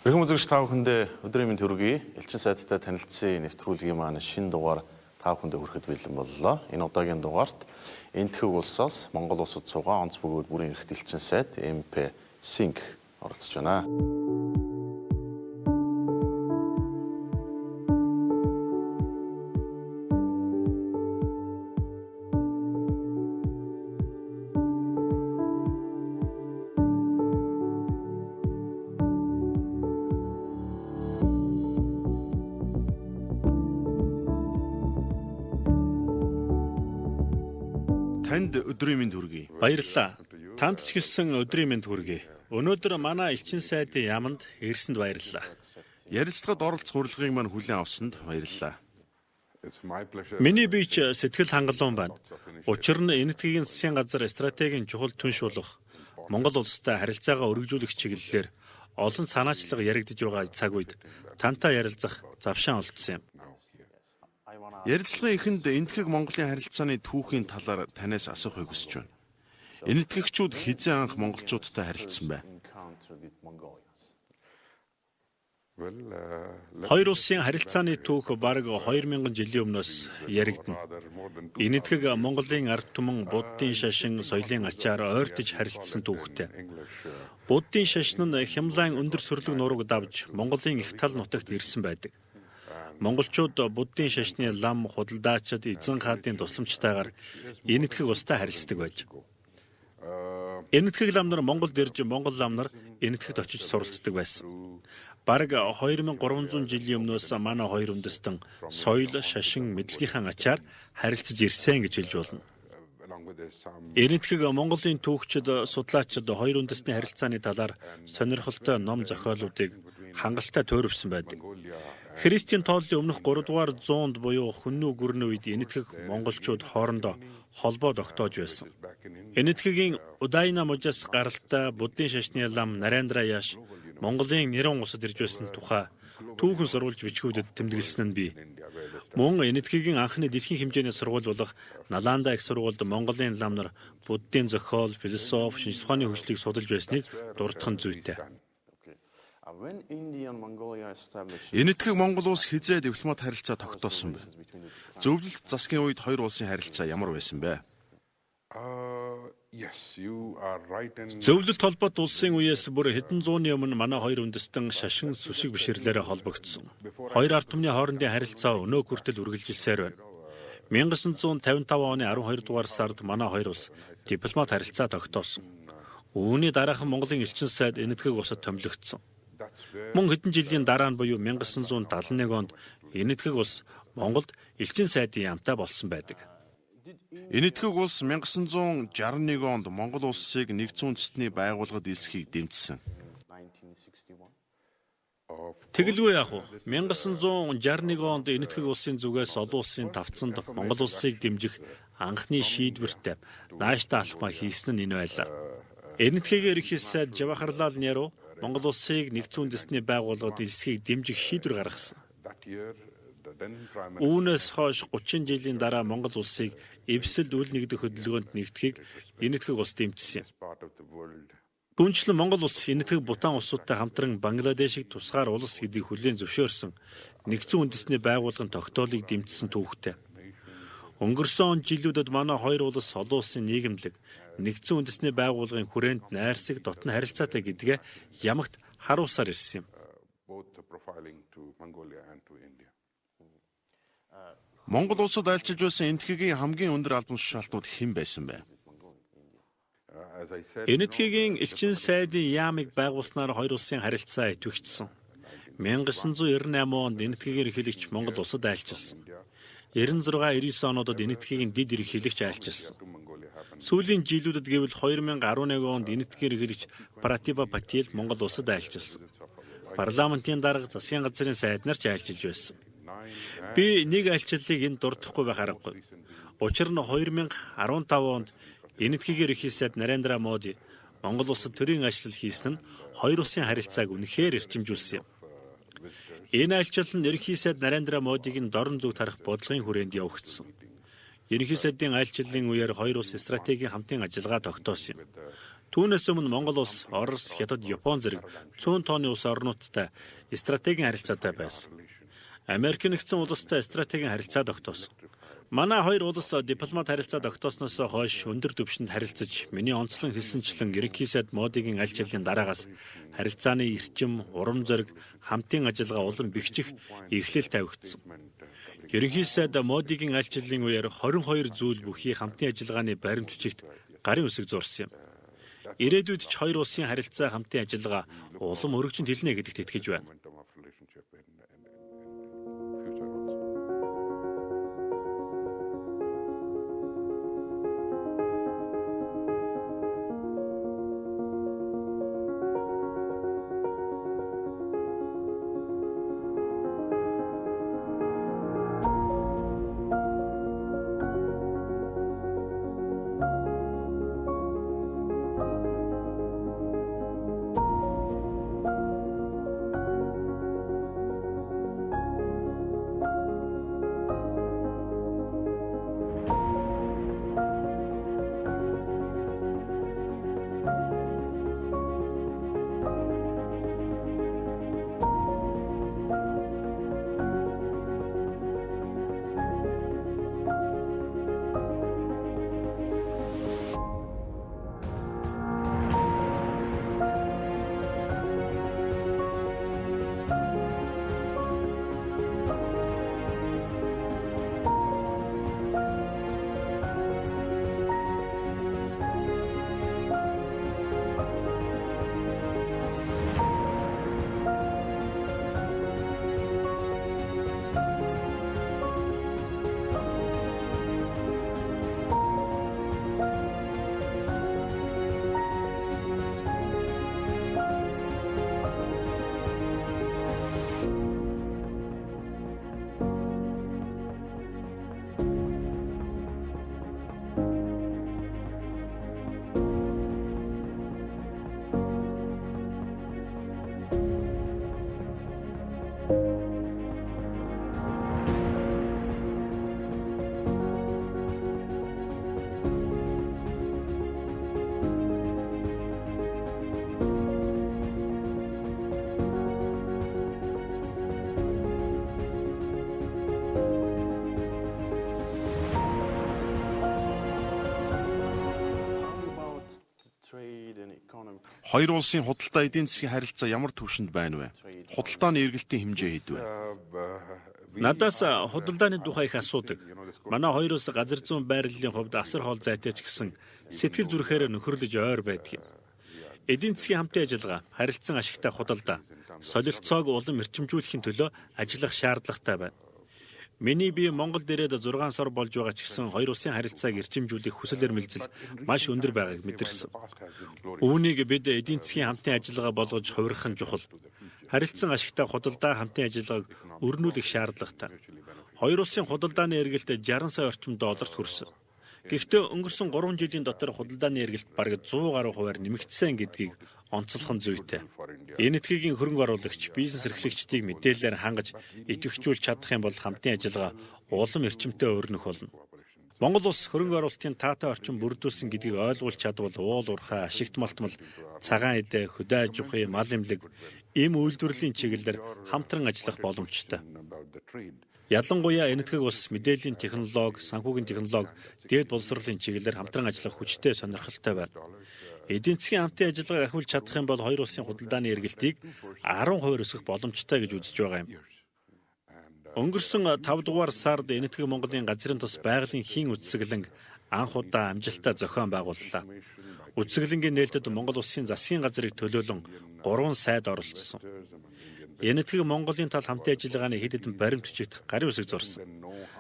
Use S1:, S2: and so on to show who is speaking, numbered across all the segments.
S1: Эрхэм үзэгч та бүхэндээ өдрийн мэнд хүргэе. Элчин сайдтай танилцсан нэвтрүүлгийн маань шинэ дугаар та бүхэндээ хүрэхэд бэлэн боллоо. Энэ удаагийн дугаарт Энэтхэг улсаас Монгол улсад суугаа онц бөгөөд бүрийн эрхт элчин сайд MP Sync оролцож байна. Танд өдрийн мэнд хүргэе.
S2: Баярлалаа. Танд ч гэсэн өдрийн мэнд хүргэе. Өнөөдөр манай элчин сайдын яамд ирсэнд баярлалаа.
S1: Ярилцлагад оролцох урилгыг маань хүлээн авсанд баярлалаа.
S2: Миний бич сэтгэл хангалуун байна. Учир нь Энэтхэгийн засгийн газар стратегийн чухал түнш болох Монгол улстай харилцаагаа өргөжүүлэх чиглэлээр олон санаачлага яригдж байгаа цаг үед тантай ярилцах завшаан олдсон юм.
S1: Ярилцлагын эхэнд Энэтхэг Монголын харилцааны түүхийн талаар танаас асуухыг хүсэж байна. Энэтхэгчүүд хизээ анх монголчуудтай харилцсан бэ?
S2: Хоёр улсын харилцааны түүх бараг 2000 жилийн өмнөөс яригдана. Энэтхэг Монголын ард түмэн Буддын шашин соёлын ачаар ойртож харилцсан түүхтэй. Буддын шашин нь Хямлайн өндөр сүрлэг нурууг давж Монголын их тал нутагт ирсэн байдаг. Монголчууд Буддын шашны лам худалдаачид эзэн хаадын тусламжтайгаар Энэтхэг улстай харилцдаг байж. Энэтхэг лам нар Монголд ирж Монгол лам нар Энэтхэгт очиж суралцдаг байсан. Бараг 2300 жилийн өмнөөс манай хоёр үндэстэн соёл, шашин, мэдлэгийнхаа ачаар харилцаж ирсэн гэж хэлж болно. Энэтхэг Монголын түүхчид, судлаачид хоёр үндэстний харилцааны талаар сонирхолтой ном зохиолуудыг хангалттай туурвсан байдаг. Христийн тооллын өмнөх 3 дугаар зуунд буюу Хүннү гүрний үед Энэтхэг монголчууд хоорондоо холбоо тогтоож байсан. Энэтхэгийн Удайна мужаас гаралтай Буддын шашны лам Нарендра Яш Монголын нэрэн улсад ирж байсан тухай түүхэн сурвалж бичгүүдэд тэмдэглэсэн нь бий. Мөн Энэтхэгийн анхны дэлхийн хэмжээний сургууль болох Наланда их сургуульд Монголын лам нар Буддын зохиол, философи, шинжлэх ухааны хөгжлийг судалж байсныг дурдах нь зүйтэй.
S1: Энэтхэг Монгол улс хизээ дипломат харилцаа тогтоосон бэ? Зөвлөлт засгийн үед хоёр улсын харилцаа ямар байсан бэ?
S2: Зөвлөлт холбоот улсын үеэс бүр хэдэн зууны өмнө манай хоёр үндэстэн шашин сүсэг биширлээрээ холбогдсон. Хоёр ард түмний хоорондын харилцаа өнөө хүртэл үргэлжилсээр байна. 1955 оны 12 дугаар сард манай хоёр улс дипломат харилцаа тогтоосон. Үүний дараахан Монголын элчин сайд Энэтхэг улсад томилогдсон. Мөн хэдэн жилийн дараа нь буюу 1971 онд Энэтхэг улс Монголд элчин сайдын яамтай болсон байдаг.
S1: Энэтхэг улс 1961 онд Монгол улсыг нэгдсэн үндэстний байгууллагад элсхийг дэмжсэн.
S2: Тэгэлгүй яах вэ? 1961 онд Энэтхэг улсын зүгээс олон улсын тавцанд Монгол улсыг дэмжих анхны шийдвэрт нааштай алхмаа хийсэн нь энэ байлаа. Энэтхэгийн ерөнхий сайд Жавахарлал Неру Монгол улсыг нэгдсэн үндэстний байгууллагад элсхийг дэмжих шийдвэр гаргасан. Үүнээс хойш 30 жилийн дараа Монгол улсыг эвсэлд үл нэгдэх хөдөлгөөнд нэгдэхийг Энэтхэг улс дэмжсэн юм. Түүнчлэн Монгол улс Энэтхэг Бутан улсуудтай хамтран Бангладешийг тусгаар улс гэдгийг хүлээн зөвшөөрсөн нэгдсэн үндэстний байгууллагын тогтоолыг дэмжсэн түүхтэй. Өнгөрсөн жилүүдэд манай хоёр улс олон улсын нийгэмлэг нэгдсэн үндэстний байгууллагын хүрээнд найрсаг дотн харилцаатай гэдгээ ямагт харуулсаар ирсэн юм.
S1: Монгол улсад альчилж байсан Энэтхэгийн хамгийн өндөр албан тушаалтнууд хэн байсан бэ?
S2: Энэтхэгийн элчин сайдын яамыг байгуулснаар хоёр улсын харилцаа идэвхжсэн. 1998 онд Энэтхэгийн ерөнхийлөгч Монгол улсад айлчилсан. 96-99 онуудад Энэтхэгийн дид ерөнхийлөгч айлчилсан. Сүүлийн жилүүдэд гэвэл 2011 онд Энэтхэгийн ерөнхийлөгч Пратиба Патил Монгол улсад айлчилсан. Парламентын дарга засгийн газрын сайд нар ч айлчилж байсан. Би нэг айлчлалыг энд дурдахгүй байх аргагүй. Учир нь 2015 онд Энэтхэгийн ерөнхий сайд Нарендра Моди Монгол улсад төрийн ажил хийсэн нь хоёр улсын харилцааг үнэхээр эрчимжүүлсэн юм. Энэ айлчлал нь ерөнхий сайд Нарендра Модиг нь дорн зүг тарах бодлогын хүрээнд явагдсан. Ерөнхий сайдын айлчлалын үеэр хоёр улс стратегийн хамтын ажиллагаа тогтоосон юм. Түүнээс өмнө Монгол улс Орос, Хятад, Япон зэрэг цөөн тооны улс орнуудтай стратегийн харилцаатай байсан. Америк нэгдсэн улстай стратегийн харилцаа тогтоосон. Манай хоёр улс дипломат харилцаа тогтоосноос хойш өндөр түвшинд харилцаж, миний онцлон хэлсэнчлэн ерөнхий сайд Модигийн аль жилийн дараагаас харилцааны эрчим, урам зориг, хамтын ажиллагаа улам бэхжих эрхлэл тавигдсан. Ерөнхий сайд Модигийн аль жилийн үеэр 22 зүйл бүхий хамтын ажиллагааны баримт бичигт гарын үсэг зурсан юм. Ирээдүйд ч хоёр улсын харилцаа хамтын ажиллагаа улам өргөжинд хэлнэ гэдэгт итгэж байна.
S1: Хоёр улсын худалдаа эдийн засгийн харилцаа ямар түвшинд байна вэ? Худалдааны эргэлтийн хэмжээ хэд вэ?
S2: Надаас худалдааны тухай их асуудаг. Манай хоёр улс газар зүйн байрлалын хувьд асар хоол зайтай ч гэсэн сэтгэл зүрэхээр нөхөрлөж ойр байдаг юм. Эдийн засгийн хамтын ажиллагаа, харилцан ашигтай худалдаа, солилцоог улам эрчимжүүлэхийн төлөө ажиллах шаардлагатай байна. Миний бие Монголд ирээд 6 сар болж байгаа ч гэсэн хоёр улсын харилцааг эрчимжүүлэх хүсэл эрмэлзэл маш өндөр байгааг мэдэрсэн. Үүнийг бид эдийн засгийн хамтын ажиллагаа болгож хувирах нь чухал. Харилцан ашигтай худалдаа хамтын ажиллагааг өрнүүлэх шаардлагатай. Хоёр улсын худалдааны эргэлт 60 сая орчим долларт хүрсэн. Гэхдээ өнгөрсөн 3 жилийн дотор худалдааны эргэлт бараг 100 гаруй хувиар нэмэгдсэн гэдгийг онцлох нь зүйтэй. Энэ этгээгийн хөрөнгө оруулагч, бизнес эрхлэгчдийг мэдээлэлээр хангаж идэвхжүүлж чадах юм бол хамтын ажиллагаа улам эрчимтэй өрнөх болно. Монгол улс хөрөнгө оруулалтын таатай орчин бүрдүүлсэн гэдгийг ойлгуулж чадвал уул уурхай, ашигт малтмал, цагаан эдэ, хөдөө аж ахуй, мал эмнэлэг, эм үйлдвэрлэлийн чиглэлээр хамтран ажиллах боломжтой. Ялангуяа энэтхэг улс мэдээллийн технологи, санхүүгийн технологи, дээд боловсролын чиглэлээр хамтран ажиллах хүчтэй сонирхолтой байна. Эдийн засгийн хамтын ажиллагааг ахиулж чадах юм бол хоёр улсын худалдааны эргэлтийг 10% өсгөх боломжтой гэж үзэж байгаа юм. Өнгөрсөн 5 дугаар сард энэтхэг Монголын газрын тус байгалийн хийн үтсгэлэнг анх удаа амжилттай зохион байгууллаа. Үтсгэлэнгийн нээлтэд Монгол улсын засгийн газрыг төлөөлөн 3 сайд оролцсон. Энэтхэг Монголын тал хамтын ажиллагааны хэд хэдэн баримт бичигт гарын үсэг зурсан.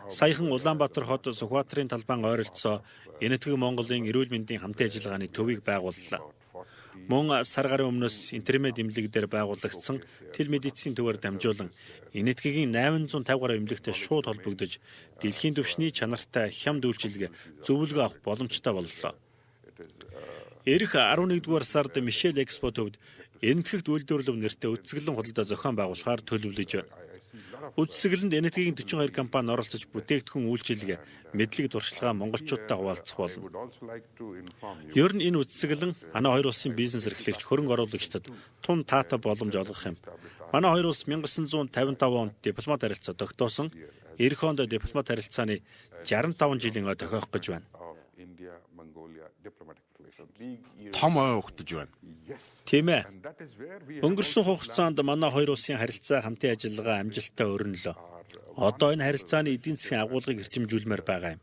S2: Саяхан Улаанбаатар хот Сүхбаатарын талбайн ойролцоо Энэтхэг Монголын эрүүл мэндийн хамтын ажиллагааны төвийг байгууллаа. Мөн сар гарын өмнөөс интернет эмнэлэг дээр байгуулагдсан телемедицийн төвөөр дамжуулан Энэтхэгийн 850 гаруй эмнэлэгтэй шууд холбогдож дэлхийн түвшний чанартай хямд үйлчилгээ зөвлөгөө авах боломжтой боллоо. Ирэх 11-р сард Мишель Экспо төвд Энэтхэгт үйлдвэрлэв нэртэй үтсгэлэн худалдаа зохион байгуулахаар төлөвлөж байна. Үзэсгэлэнд энэтхэгийн 42 компани оролцож бүтээгдэхүүн үйлчилгээ, мэдлэг туршлагаа монголчуудтай хуваалцах болно. Ер нь энэ үзэсгэлэн манай хоёр улсын бизнес эрхлэгч хөрөнгө оруулагчдад тун таатай боломж олгох юм. Манай хоёр улс 1955 онд дипломат харилцаа тогтоосон. Эх онд дипломат харилцааны 65 жилийн ой тохиох гэж байна.
S1: Том ой угтаж байна.
S2: Тийм ээ. Өнгөрсөн хугацаанд манай хоёр улсын харилцаа хамтын ажиллагаа амжилттай өрнөлөө. Одоо энэ харилцааны эдийн засгийн агуулгыг эрчимжүүлмээр байгаа юм.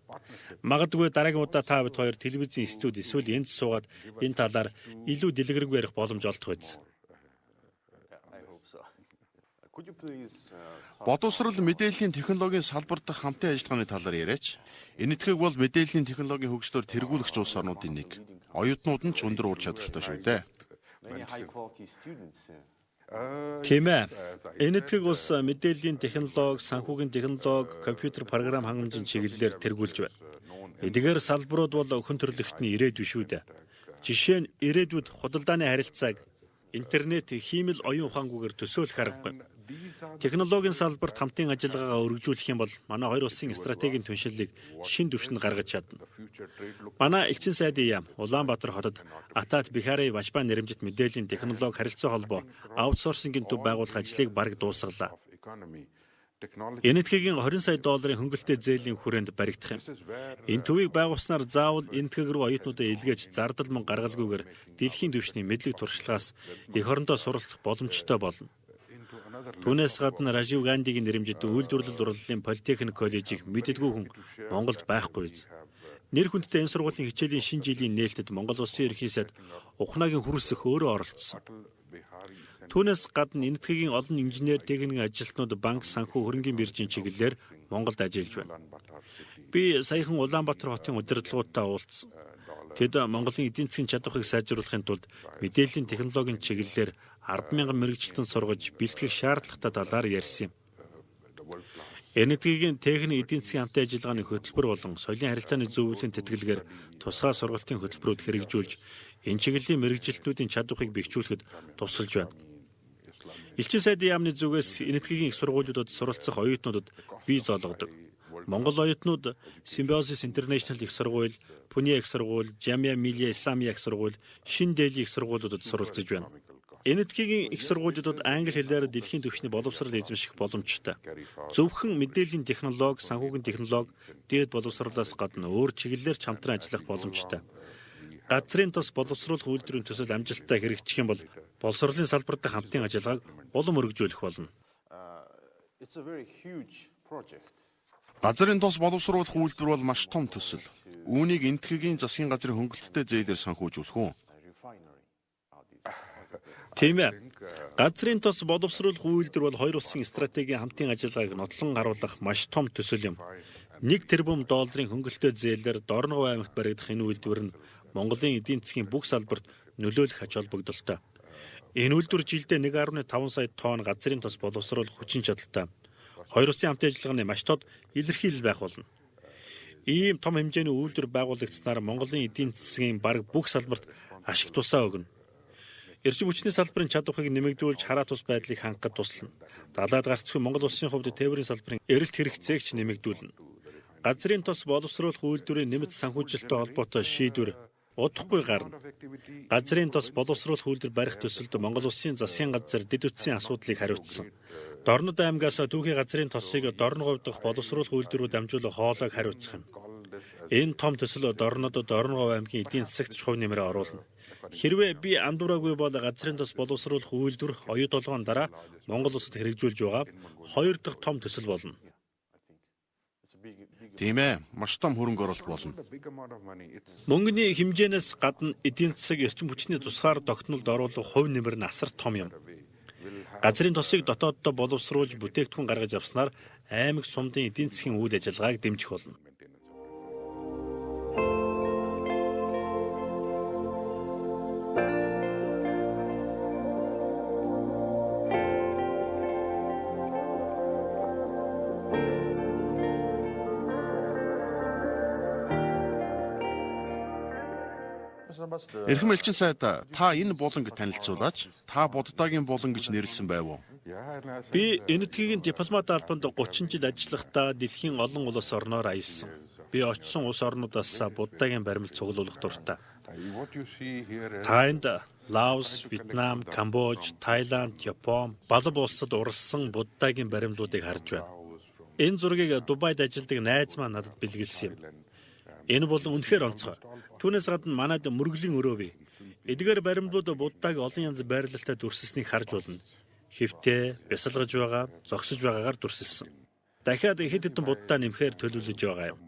S2: Магадгүй дараагийн удаа та бид хоёр телевизийн студ эсвэл энд суугаад энэ талаар илүү дэлгэрэнгүй ярих боломж олдох биз.
S1: Боловсрол мэдээллийн технологийн салбар дахь хамтын ажиллагааны талаар яриач. Энэтхэг бол мэдээллийн технологийн хөгжлөөр тэргүүлэгч улс орнуудын нэг. Оюутнууд нь ч өндөр ур чадвартай шүү дээ.
S2: Тийм ээ. Энэтхэг улс мэдээллийн технологи, санхүүгийн технологи, компьютер програм хангамжийн чиглэлээр тэргүүлж байна. Эдгээр салбарууд бол өхөн төрлөختний ирээдүй шүү дээ. Жишээ нь ирээдүйд худалдааны харилцааг интернет, хиймэл, оюун ухаангүйгээр төсөөлөх аргагүй. Технологийн салбарт хамтын ажиллагаагаа өргөжүүлэх юм бол манай хоёр улсын стратегийн түншлэлийг шин түвшинд гаргаж чадна. Манай элчин сайдын яам Улаанбаатар хотод Атат Бихари Башпан нэрэмжит мэдээллийн технологи харилцаа холбоо аутсорсингийн төв байгуулах ажлыг бараг дуусгалаа. Энэтхэгийн 20 сая долларын хөнгөлтэй зээлийн хүрээнд баригдах юм. Энэ төвийг байгуулснаар заавал энэтхэг рүү оюутнуудаа илгээж зардал мөн гаргалгүйгээр дэлхийн түвшний мэдлэг туршлагаас эх орондоо суралцах боломжтой болно. Түүнээс гадна Ражив Гандигийн нэрэмжит үйлдвэрлэл дурлалын политехник коллежийг мэддэггүй хүн Монголд байхгүй биз. Нэр хүндтэй энэ сургуулийн хичээлийн шинэ жилийн нээлтэд Монгол улсын ерөнхий сайд Ухнагийн хүрэлцэх өөрөө оролцсон. Түүнээс гадна энэтхэгийн олон инженер, техникийн ажилтнууд банк, санхүү, хөрөнгөний биржийн чиглэлээр Монголд ажиллаж байна. Би саяхан Улаанбаатар хотын удирдлагуудтай уулзсан. Тэд Монголын эдийн засгийн чадварыг сайжруулахын тулд мэдээллийн технологийн чиглэлээр 10,000 мэрэгчлэн сургаж бэлтгэх шаардлагатай талаар ярьсан юм. Энэтхэгийн техник эдийн засгийн хамтын ажиллагааны хөтөлбөр болон соёлын харилцааны зөвлөлийн тэтгэлгээр тусгай сургалтын хөтөлбөрүүд хэрэгжүүлж энэ чиглэлийн мэрэгжилтнүүдийн чадварыг бэхжүүлэхэд тусалж байна. Элчин сайдын яамны зүгээс энэтхэгийн их сургуулиудад суралцах оюутнуудад виз олгодог. Монгол оюутнууд Symbiosis International их сургууль, Пүний их сургууль, Jamia Millia Islamia их сургууль, Шин Дели их сургуулиудад суралцж байна. Энэтхэгийн их сургуулиудад англи хэлээр дэлхийн түвшний боловсрол эзэмших боломжтой. Зөвхөн мэдээллийн технологи, санхүүгийн технологи, дээд боловсролоос гадна өөр чиглэлээр ч хамтран ажиллах боломжтой. Газрын тос боловсруулах үйлдвэрийн төсөл амжилттай хэрэгжих юм бол боловсролын салбар дахь хамтын ажиллагааг улам өргөжүүлэх болно. Газрын тос боловсруулах үйлдвэр бол маш том төсөл. Үүнийг энэтхэгийн засгийн газрын хөнгөлөлттэй зээлээр санхүүжүүлэх үү? Тийм ээ. Газрын тос боловсруулах үйлдвэр бол хоёр улсын стратегийн хамтын ажиллагааг нотлон харуулах маш том төсөл юм. $1 тэрбум хөнгөлөлттэй зээлээр Дорногов аймагт баригдах энэ үйлдвэр нь Монголын эдийн засгийн бүх салбарт нөлөөлөх ач холбогдолтой. Энэ үйлдвэр жилдээ 1.5 сая тонн газрын тос боловсруулах хүчин чадалтай. Хоёр улсын хамтын ажиллагааны маш тод илэрхийлэл байх болно. Ийм том хэмжээний үйлдвэр байгуулагдсанаар Монголын эдийн засгийн бараг бүх салбарт ашиг тусаа өгнө. Эрчим хүчний салбарын чадварыг нэмэгдүүлж хараа тус байдлыг хангахад туслана. Далаад гарцгүй Монгол улсын хувьд тээврийн салбарын эрэлт хэрэгцээг ч нэмэгдүүлнэ. Газрын тос боловсруулах үйлдвэрийн нэмэлт санхүүжилттэй холбоотой шийдвэр удахгүй гарна. Газрын тос боловсруулах үйлдвэр барих төсөлд Монгол улсын засгийн газар дэд үтсийн асуудлыг хариуцсан. Дорнод аймгаас түүхий газрын тосыг Дорногов дахь боловсруулах үйлдвэрүүд дамжуулах хоолойг хариуцах юм. Энэ том төсөл Дорногов аймгийн эдийн засагт хувь нэмрээ оруулна. Хэрвээ би андуураагүй бол газрын тос боловсруулах үйлдвэр оюу толгойн дараа Монгол улсад хэрэгжүүлж байгаа хоёр дахь том төсөл болно. Тийм ээ, маш том хөрөнгө оруулалт болно. Мөнгөний хэмжээнээс гадна эдийн засаг эрчим хүчний тусгаар тогтнолд оруулах хувь нэмэр нь асар том юм. Газрын тосыг дотооддоо боловсруулж бүтээгдэхүүн гаргаж авснаар аймаг сумдын эдийн засгийн үйл ажиллагааг дэмжих болно. Эрхэм элчин сайд та энэ буланг танилцуулаач. Та Буддагийн булан гэж нэрлсэн байв уу? Би энэтхэгийн дипломат албанд 30 жил ажиллахдаа дэлхийн олон улс орноор аялсан. Би очсон улс орнуудаас Буддагийн баримл цуглуулах дуртай. Та энд Лаос, Вьетнам, Камбож, Тайланд, Япон, Балб улсад уралсан Буддагийн баримлуудыг харж байна. Энэ зургийг Дубайд ажилладаг найз маань надад бэлгэлсэн юм. Энэ бол үнэхээр онцгой. Түүнээс гадна манайд мөргөлийн өрөө бий. Эдгээр баримлууд Буддаг олон янз байрлалтай дүрсэлснийг харж болно. Хэвтээ, бясалгаж байгаа, зогсож байгаагаар дүрсэлсэн. Дахиад хэд хэдэн Будда нэмэхээр төлөвлөж байгаа юм.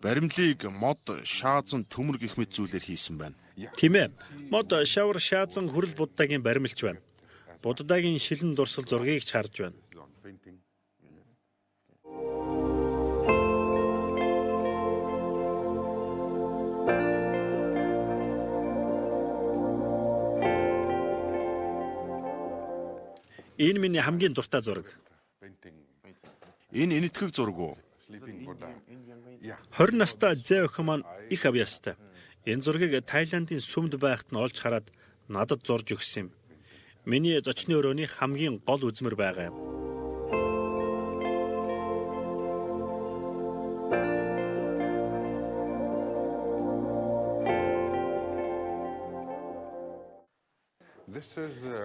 S1: Баримлыг мод, шаазан, төмөр гэх мэт зүйлээр хийсэн байна.
S2: Тийм ээ. Мод, шавар, шаазан, хүрэл Буддагийн баримлч байна. Буддагийн шилэн дурсгал зургийг ч харж байна. Энэ миний хамгийн дуртай зураг.
S1: Энэ энэтхэг зураг уу?
S2: 20 настай зээ охин маань их авьяастай. Энэ зургийг Тайландын сүмд байхад нь олж хараад надад зурж өгсөн юм. Миний зочны өрөөний хамгийн гол үзмэр байгаа юм.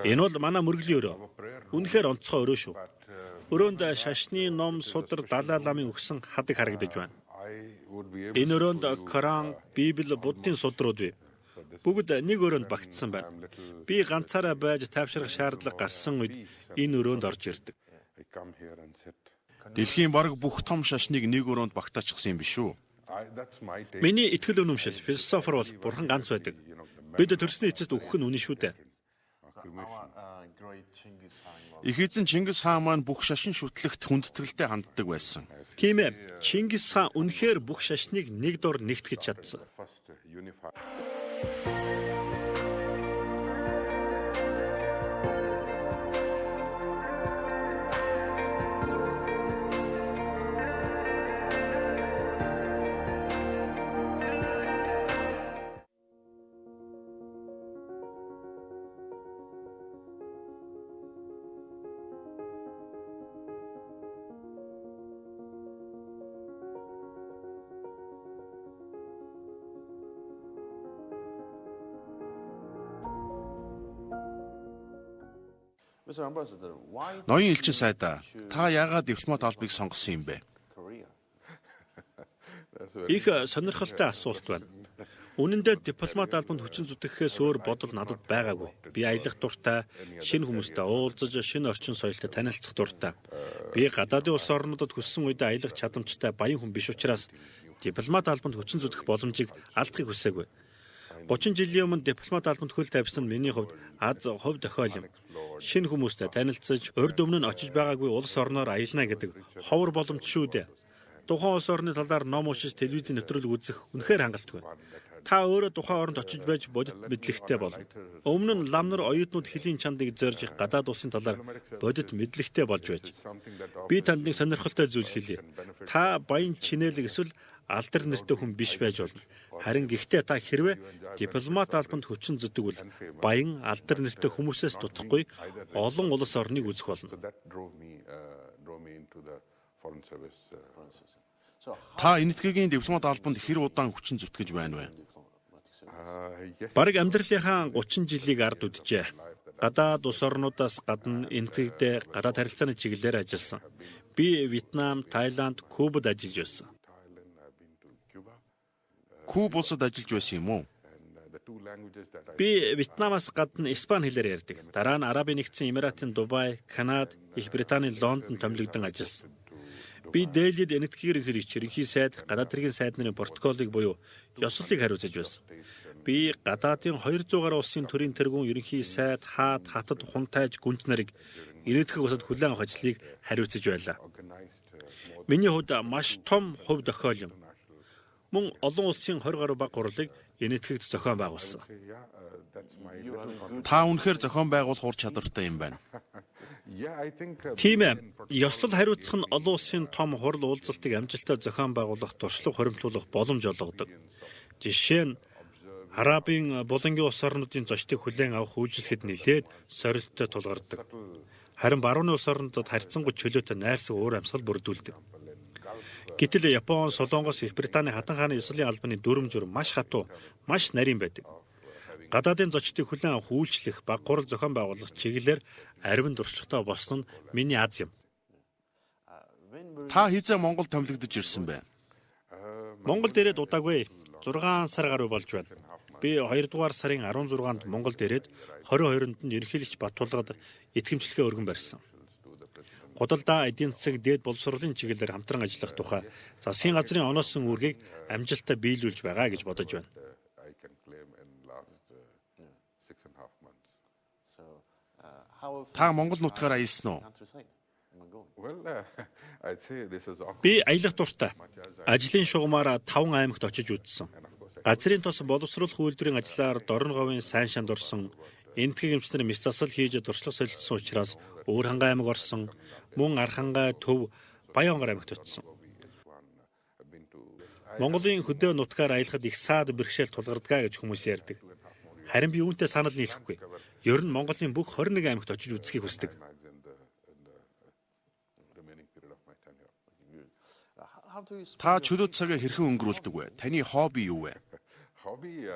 S2: Энэ бол манай мөргөлийн өрөө. Үнэхээр онцгой өрөө шүү. Өрөөнд шашны ном, судар, Далай ламын өгсөн хадаг харагдаж байна. Энэ өрөөнд Коран, Библи, Буддын судрууд бий. Бүгд нэг өрөөнд багтсан байна. Би ганцаараа байж тайвшрах шаардлага гарсан үед энэ өрөөнд орж ирдэг.
S1: Дэлхийн бараг бүх том шашныг нэг өрөөнд багтаачихсан юм биш үү?
S2: Миний итгэл үнэмшил, философор бол бурхан ганц байдаг. Бид төрсний эцэст өгөх нь үнэн шүү дээ.
S1: Их эзэн Чингис хаан маань бүх шашин шүтлэгт хүндэтгэлтэй ханддаг байсан.
S2: Тийм ээ. Чингис хаан үнэхээр бүх шашныг нэг дор нэгтгэж чадсан.
S1: Ноён элчин сайдаа та яагаад дипломат албыг сонгосон юм бэ?
S2: Их сонирхолтой асуулт байна. Үнэн дээр дипломат албанд хүчин зүтгэхээс өөр бодол надад байгаагүй. Би аялах дуртай, шинэ хүмүүстэй уулзаж, шинэ орчин соёлтой танилцах дуртай. Би гадаадын улс орнуудад хүссэн үедээ аялах чадамжтай баян хүн биш учраас дипломат албанд хүчин зүтгэх боломжийг алдахыг хүсээгүй. 30 жилийн өмнө дипломат албанд хөл тавьсан миний хувьд аз хувь тохиол юм. Шинэ хүмүүстэй танилцаж, урд өмнө нь очиж байгаагүй улс орноор аялна гэдэг ховор боломж шүү дээ. Тухайн улс орны талаар ном уншиж, телевизийн нэвтрүүлэг үзэх үнэхээр хангалттай. Та өөрөө тухайн оронд очиж байж бодит мэдлэгтэй болно. Өмнө нь лам нар оюутнууд хөлийн чандыг зорж гадаад улсын талаар бодит мэдлэгтэй болж байж. Би танд нэг сонирхолтой зүйл хэлье. Та баян чинээлэг эсвэл алдар нэртэй хүн биш байж болно. Харин гэхдээ та хэрвээ дипломат албанд хүчин зүтгэвэл баян алдар нэртэй хүмүүсээс дутахгүй олон улс орныг үзэх болно.
S1: Та энэтхэгийн дипломат албанд хэр удаан хүчин зүтгэж байна вэ?
S2: Бараг амьдралынхаа 30 жилийг ард үджээ. Гадаад улс орнуудаас гадна энэтхэгдээ гадаад харилцааны чиглэлээр ажилласан. Би Вьетнам, Тайланд, Кубад ажиллаж байсан.
S1: Куб улсад ажиллаж байсан юм уу?
S2: Би Вьетнамаас гадна Испани хэлээр ярьдаг. Дараа нь Арабын нэгдсэн Эмиратын Дубай, Канада, Их Британийн Лондон томилогдсон ажилласан. Би Дээлид энэтхэгийн ерөнхий сайд, гадаад хэргийн сайд нарын протоколыг буюу ёслолыг хариуцаж байсан. Би гадаадын 200 гаруй улсын төрийн тэргүүн ерөнхий сайд, хатад хунтайж гүнт нарыг энэтхэг улсад хүлээн авах ажлыг хариуцаж байлаа. Миний хувьд маш том хувь тохиол юм. Мөн олон улсын 20 гаруй баг хурлыг энэтхэгт зохион байгуулсан.
S1: Та үнэхээр зохион байгуулах ур чадвартай юм байна.
S2: Тийм ээ. Ёслол хариуцах нь олон улсын том хурал уулзалтыг амжилттай зохион байгуулах, туршлага хоримтлуулах боломж олгодог. Жишээ нь Арабын булангийн улс орнуудын зочдыг хүлээн авах үйлчлэхэд нэлээд сорилттой тулгардаг. Харин барууны улс орнуудад харьцангуй чөлөөтэй найрсаг уур амьсгал бүрдүүлдэг. Гэтэл Япон, Солонгос, Их Британий хатан хааны ёслолын албаны дүрм журм маш хатуу, маш нарийн байдаг. Гадаадын зочдыг хүлээн авах үйлчлэх, баг гурал зохион байгуулах чиглэлээр ариун туршлагатай болсон нь миний аз юм.
S1: Та хизээ Монгол томилогдож ирсэн бэ?
S2: Монголд ирээд удаагүй 6 сар гаруй болж байна. Би 2 дугаар сарын 16-нд Монголд ирээд 22-нд нь ерөнхийлөгч Баттулгад итгэмжлэгээ өргөн барьсан. Гудалдаа, эдийн засаг, дээд боловсролын чиглэлээр хамтран ажиллах тухай засгийн газрын оноосон үүргийг амжилттай биелүүлж байгаа гэж бодож байна.
S1: Та Монгол нутгаар аялсан уу?
S2: Би аялах дуртай. Ажлын шугамаар 5 аймагт очиж үзсэн. Газрын тос боловсруулах үйлдвэрийн ажлаар Дорн говийн сайн шанд орсон, энэтхэг эмчнэр мэс засал хийж дуршлаг солилцсон учраас Өөр-Хангай аймаг орсон, мөн Архангай, Төв, Баянгар аймагт очсон. Монголын хөдөө нутгаар аялахад их саад бэрхшээл тулгардаг гэж хүмүүс ярьдаг. Харин би үүнтэй санал нийлэхгүй. Ер нь Монголын бүх 21 аймагт очиж үзхийг хүсдэг.
S1: Та чөлөө цагаа хэрхэн өнгөрүүлдэг вэ? Таны хобби юу вэ?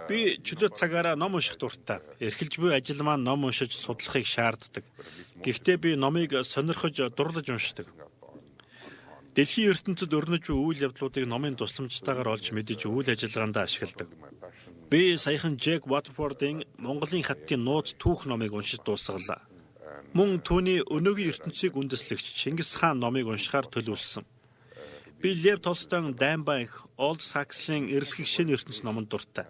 S2: Би чөлөө цагаараа ном унших дуртай. Эрхэлж буй ажил маань ном уншиж судлахыг шаарддаг. Гэхдээ би номыг сонирхож дурлаж уншдаг. Дэлхийн ертөнцид өрнөж буй үйл явдлуудыг номын тусламжтайгаар олж мэдэж үйл ажиллагаанд ашигладаг. Би саяхан Джек Ватерфордын Монголын хаттын нууц түүх номыг уншиж дуусгалаа. Мөн түүний өнөөгийн ертөнцийг үндэслэгч Чингис хаан номыг уншихаар төлөвлөсөн. Би Лев Толстойн Дайн банк, Олдс Хакслийн эрэлхийг шинэ ертөнц номонд дуртай.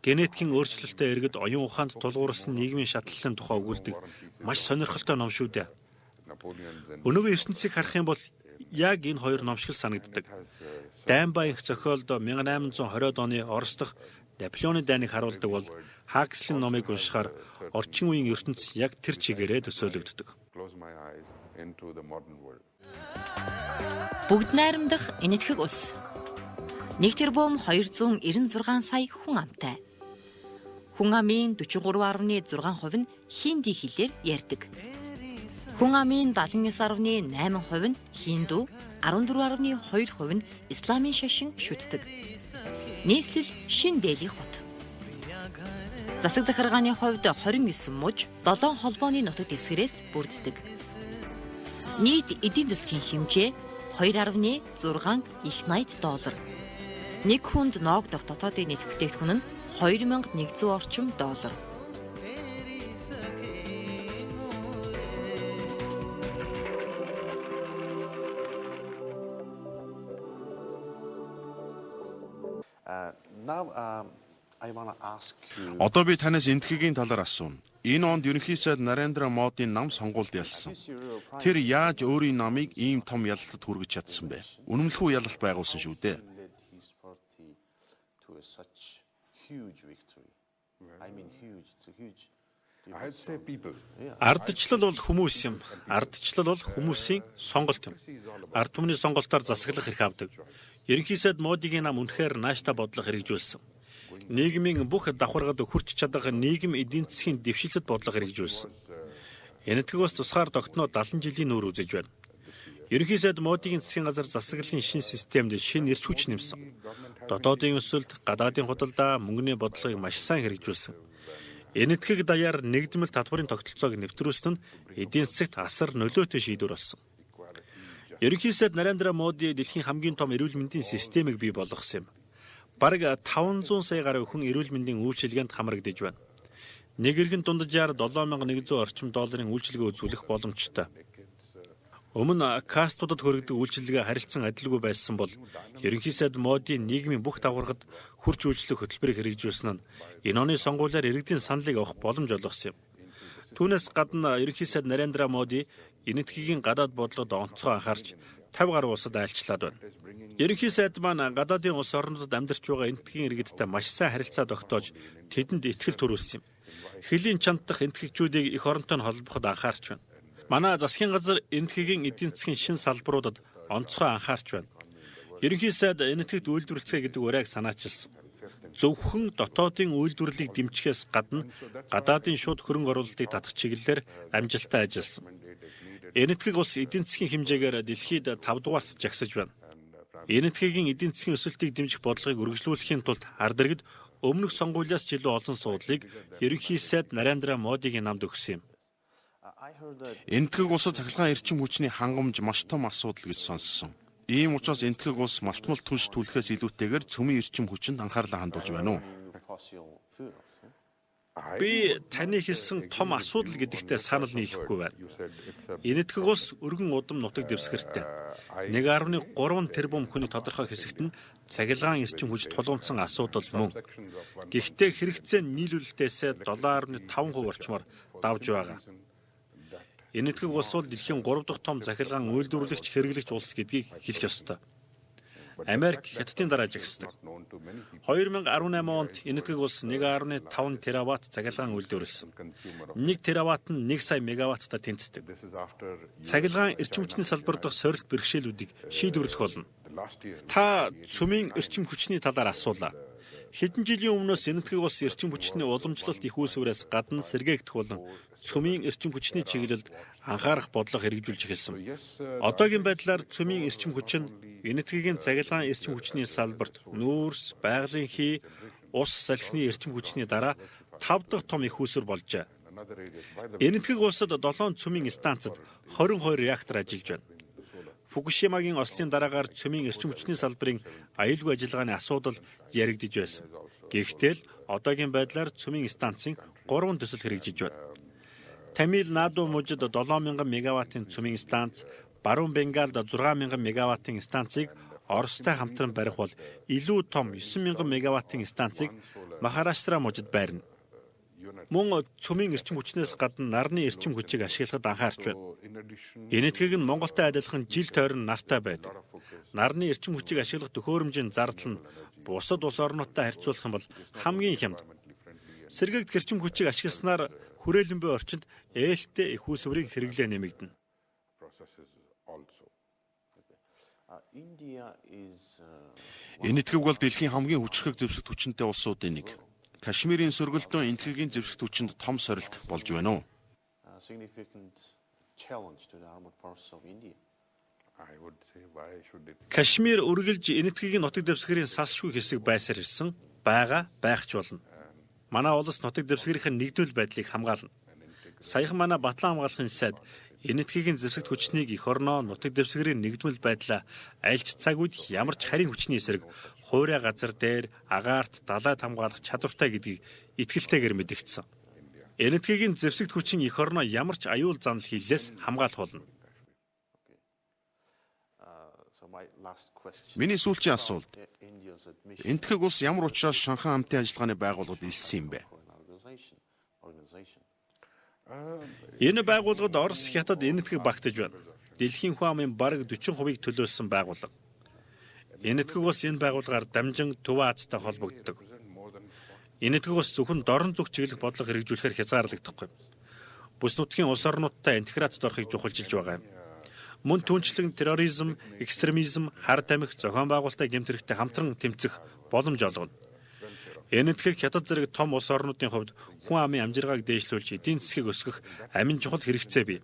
S2: Генетикийн өөрчлөлтөд иргэд оюун ухаанд тулгуурсан нийгмийн шатлалын тухай өгүүлдэг маш сонирхолтой ном шүү дээ. Өнөөгийн ертөнцийг харах юм бол яг энэ хоёр ном шиг санагддаг. Дайн банк зохиолд 1820-ад оны Орос дахь Наполеоны дайныг харуулдаг бол Хакслийн номыг уншихаар орчин үеийн ертөнц яг тэр чигээрээ төсөөлөгддөг.
S3: Бүгд найрамдах энэтхэг ус. 1 тэрбум 296 сая хүн амтай. Хүн амын 43.6% нь хинди хэлээр ярьдаг. Хүн амын 79.8% нь хинду, 14.2% нь исламын шашин шүтдэг. Нийслэл шин Дели хот. Засаг захиргааны хувьд 29 муж, 7 холбооны нутаг дэвсгэрээс бүрддэг. Нийт эдийн засгийн хэмжээ $2.6 их найт доллар. Нэг хүнд ноогдох дотоодын нийт бүтээгдэхүүн нь $2100 орчим доллар.
S1: Одоо би танаас энэтхэгийн талаар асууна. Энэ онд ерөнхий сайд Нарендра Модийн нам сонгуульд ялсан. Тэр яаж өөрийн намыг ийм том ялалтад хүргэж чадсан бэ? Үнэмлэхүй ялалт байгуулсан шүү дээ.
S2: Ардчлал бол хүмүүс юм. Ардчлал бол хүмүүсийн сонголт юм. Ард түмний сонголтоор засаглах хэрэг авдаг. Ерөнхий сайд Модигийн нам үнэхээр нааштай бодлого хэрэгжүүлсэн. Нийгмийн бүх давхаргад хүрч чадах нийгэм эдийн засгийн дэвшилтэд бодлого хэрэгжүүлсэн. Энэтхэг бас тусгаар тогтноо 70 жилийн нүүр үзэж байна. Ерөнхий сайд Модигийн засгийн газар засаглалын шинэ системд шинэ эрч хүч нэмсэн. Дотоодын өсөлт, гадаадын худалдаа, мөнгөний бодлогыг маш сайн хэрэгжүүлсэн. Энэтхэг даяар нэгдмэл татварын тогтолцоог нэвтрүүлсэн нь эдийн засагт асар нөлөөтэй шийдвэр болсон. Ерөнхий сайд Нарендра Моди дэлхийн хамгийн том эрүүл мэндийн системийг бий болгосон юм. Бараг 500 сая гаруй хүн эрүүл мэндийн үйлчилгээнд хамрагдаж байна. Нэг иргэн дунджаар $7100 орчим долларын үйлчилгээ үзүүлэх боломжтой. Өмнө кастуудад хүргэдэг үйлчилгээ харилцан адилгүй байсан бол ерөнхий сайд Модийн нийгмийн бүх давхаргад хурц үйлчлэх хөтөлбөрийг хэрэгжүүлсэн нь энэ оны сонгуулиар иргэдийн саналыг авах боломж олгосон юм. Түүнээс гадна ерөнхий сайд Нарендра Моди энэтхэгийн гадаад бодлогод онцгой анхаарч 50 гаруй улсад айлчлаад байна. Ерөнхий сайд маань гадаадын улс орнуудад амьдарч байгаа энэтхэгийн иргэдтэй маш сайн харилцаа тогтоож тэдэнд итгэл төрүүлсэн юм. Хөлийн чамд дах энэтхэгчүүдийг эх оронтой нь холбоход анхаарч байна. Манай засгийн газар энэтхэгийн эдийн засгийн шин салбаруудад онцгой анхаарч байна. Ерөнхий сайд энэтхэгт үйлдвэрлэцгээ гэдэг урайг санаачилсан. зөвхөн дотоодын үйлдвэрлэлийг дэмжихээс гадна гадаадын шууд хөрөнгө оруулалтыг татах чиглэлээр амжилттай ажилласан. Энэтхэг улс эдийн засгийн хэмжээгээр дэлхийд 5 дугаарт жагсаж байна. Энэтхэгийн эдийн засгийн өсөлтийг дэмжих бодлогыг үргэлжлүүлэхийн тулд ард иргэд өмнөх сонгуулиас ч илүү олон суудлыг ерөнхий сайд Нарендра Модигийн намд өгсөн юм.
S1: Энэтхэг улсад цахилгаан эрчим хүчний хангамж маш том асуудал гэж сонссон. Ийм учраас энэтхэг улс малтмал түнш түлхээс илүүтэйгээр цөмийн эрчим хүчинд анхаарлаа хандуулж байна уу?
S2: Би таны хэлсэн том асуудал гэдэгтээ санал нийлэхгүй байна. Энэтхэг улс өргөн удам нутаг дэвсгэртэй. 1.3 тэрбум хүний тодорхой хэсэгт нь цахилгаан эрчим хүч тулгымдсан асуудал мөн. Гэхдээ хэрэгцээ нийлүүлэлтээс 7.5% орчмоор давж байгаа. Энэтхэг улс бол дэлхийн 3 дахь том захилгаан үйлдвэрлэгч хэрэглэгч улс гэдгийг хэлэх ёстой. Америк Хятадын дараа жагсдаг. 2018 онд Энэтхэг улс 1.5 тераватт захилгаан үйлдвэрлэсэн. 1 тераватт нь 1 сая мегаватттай тэнцдэг. Цахилгаан эрчим хүчний салбар дахь сорилт бэрхшээлүүдийг шийдвэрлэх болно. Та цөмийн эрчим хүчний талаар асуулаа. Хэдэн жилийн өмнөөс Энэтхэг улс эрчим хүчний уламжлалт их үүсвэрээс гадна сэргээгдэх болон цөмийн эрчим хүчний чиглэлд анхаарах бодлого хэрэгжүүлж эхэлсэн. Одоогийн байдлаар цөмийн эрчим хүч нь Энэтхэгийн цахилгаан эрчим хүчний салбарт нүүрс, байгалийн хий, ус салхины эрчим хүчний дараа 5 дахь том их үүсвэр болжээ. Энэтхэг улсад 7 цөмийн станцад 22 реактор ажиллаж байна. Фукушимагийн ослын дараагаар цөмийн эрчим хүчний салбарын аюулгүй ажиллагааны асуудал яригдж байсан. Гэхдээ л одоогийн байдлаар цөмийн станцын 3 төсөл хэрэгжиж байна. Тамил Наду мужид 7000 мегаваттын цөмийн станц, баруун Бенгалд 6000 мегаваттын станцыг Оростой хамтран барих бол илүү том 9000 мегаваттын станцыг Махараштраа мужид байрна. Мөн цөмийн эрчим хүчнээс гадна нарны эрчим хүчийг ашиглахад анхаарч байна. Энэтхэг нь Монголтой адилхан жил тойрон нартай байдаг. Нарны эрчим хүчийг ашиглах төхөөрөмжийн зардал нь бусад улс орнуудтай харьцуулах юм бол хамгийн хямд. Сэргээгдэх эрчим хүчийг ашигласнаар хүрээлэн буй орчинд ээлтэй их үүсвэрийн хэрэглээ нэмэгдэнэ.
S1: Энэтхэг бол дэлхийн хамгийн хүчрхэг зэвсэгт хүчинтэй улсуудын нэг. Кашмирийн сөргөлтөө энэтхэгийн зэвсэгт хүчинд том сорилт болж байна уу?
S2: Кашмир үргэлж Энэтхэгийн нутаг дэвсгэрийн салшгүй хэсэг байсаар ирсэн байх ч болно. Манай улс нутаг дэвсгэрийн нэгдвэл байдлыг хамгаална. Саяхан манай Батлан хамгаалахын сайд Энэтхэгийн зэвсэгт хүчнийг эх орноо нутаг дэвсгэрийн нэгдвэл байдлаа альч цаг үед ямар ч харийн хүчний эсрэг хуурай газар дээр агаарт далайд хамгаалах чадвартай гэдгийг итгэлтэйгээр мэдэгдсэн. Энэтхэгийн зэвсэгт хүчин эх орноо ямар ч аюул занал хийлээс хамгаалах болно.
S1: Миний сүүлчийн асуулт. Энэтхэг улс ямар учраас Шанхай хамтын ажиллагааны байгууллагад илсэн юм бэ?
S2: Энэ байгууллагад Орос, Хятад, Энэтхэг багтаж байна. Дэлхийн хүн амын бараг 40%-ийг төлөөлсөн байгууллага. Энэтхэг улс энэ байгууллагаар дамжин Төв Азтай холбогддог. Энэтхэг улс зөвхөн дорн зүг чиглэх бодлого хэрэгжүүлэхээр хязгаарлагдахгүй. Бүс нутгийн улс орнуудтай интеграцид орохыг чухалчилж байгаа юм. Мөн түнчлэн терроризм, экстремизм, хар тамхи, зохион байгуулалттай гэмт хэрэгтээ хамтран тэмцэх боломж олгоно. Энэтхэг Хятад зэрэг том улс орнуудын хувьд хүн амын амжиргааг дээшлүүлж эдийн засгийг өсгөх амин чухал хэрэгцээ бий.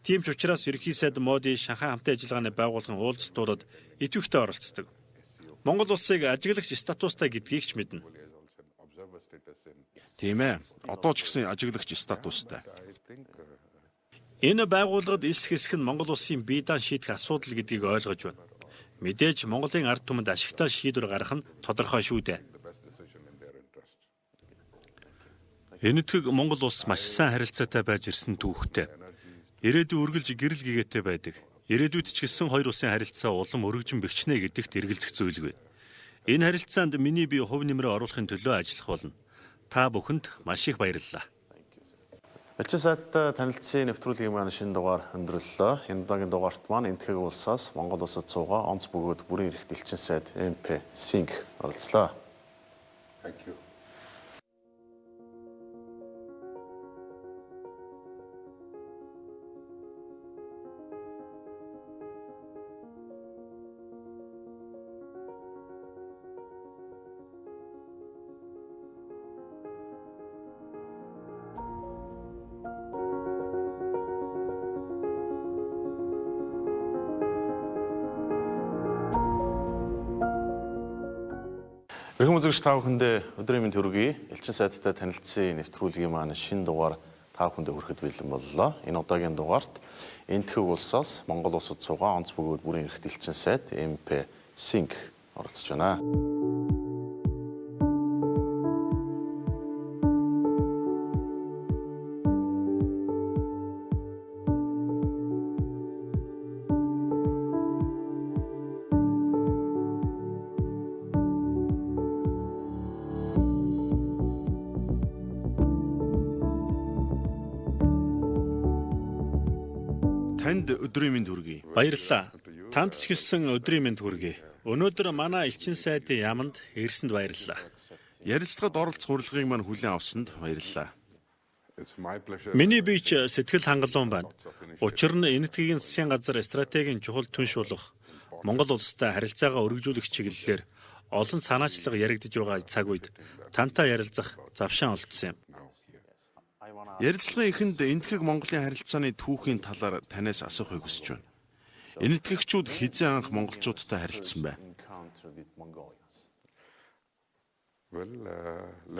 S2: Тийм ч учраас ерөнхий сайд Моди Шанхай хамтын ажиллагааны байгууллагын уулзалтуудад идэвхтэй оролцдог. Монгол улсыг ажиглагч статустай гэдгийг ч мэднэ.
S1: Тийм ээ. Одоо ч гэсэн ажиглагч статустай.
S2: Энэ байгууллагад элс хэсэг нь Монгол улсын бие даан шийдэх асуудал гэдгийг ойлгож байна. Мэдээж Монголын ард түмэнд ашигтай шийдвэр гаргах нь тодорхой шүү дээ. Энэтхэг Монгол улс маш сайн харилцаатай байж ирсэн түүхтэй. Ирээдүйн үргэлж гэрэл гэгээтэй байдаг. Ирээдүйд ч гэсэн хоёр улсын харилцаа улам өргөжин бэхжинэ гэдэгт эргэлзэх зүйлгүй. Энэ харилцаанд миний бие хувь нэмрээ оруулахын төлөө ажиллах болно. Та бүхэнд маш их баярлалаа.
S1: Элчин сайдтай танилцсан нэвтрүүлгийн маань шинэ дугаар өндөрлөлөө. Энэ удаагийн дугаарт маань Энэтхэг улсаас Монгол улсад суугаа онц бөгөөд бүрийн эрхт элчин сайд MP Синг оролцлоо.
S4: Thank you.
S1: Эрхэм үзэгч та бүхэндээ өдрийн мэнд хүргэе. Элчин сайдтай танилцсан нэвтрүүлгийн маань шинэ дугаар та бүхэндээ хүрэхэд бэлэн боллоо. Энэ удаагийн дугаарт энэтхэг улсаас Монгол улсад суугаа онц бөгөөд бүрийн эрхт элчин сайд MP Singh оролцож байна.
S2: Танд өдрийн мэнд хүргэе. Баярлалаа. Танд ч гэсэн өдрийн мэнд хүргэе. Өнөөдөр манай элчин сайдын яамд ирсэнд баярлалаа.
S1: Ярилцлагад оролцох урилгыг маань хүлээн авсанд баярлалаа.
S2: Миний бич сэтгэл хангалуун байна. Учир нь энэтхэгийн засгийн газар стратегийн чухал түнш болох Монгол улстай харилцаагаа өргөжүүлэх чиглэлээр олон санаачлага яригдж байгаа цаг үед тантай ярилцах завшаан олдсон юм.
S1: Ярилцлагын эхэнд энэтхэг Монголын харилцааны түүхийн талаар танаас асуухыг хүсэж байна. Энэтхэгчүүд хизээ анх монголчуудтай харилцсан бэ?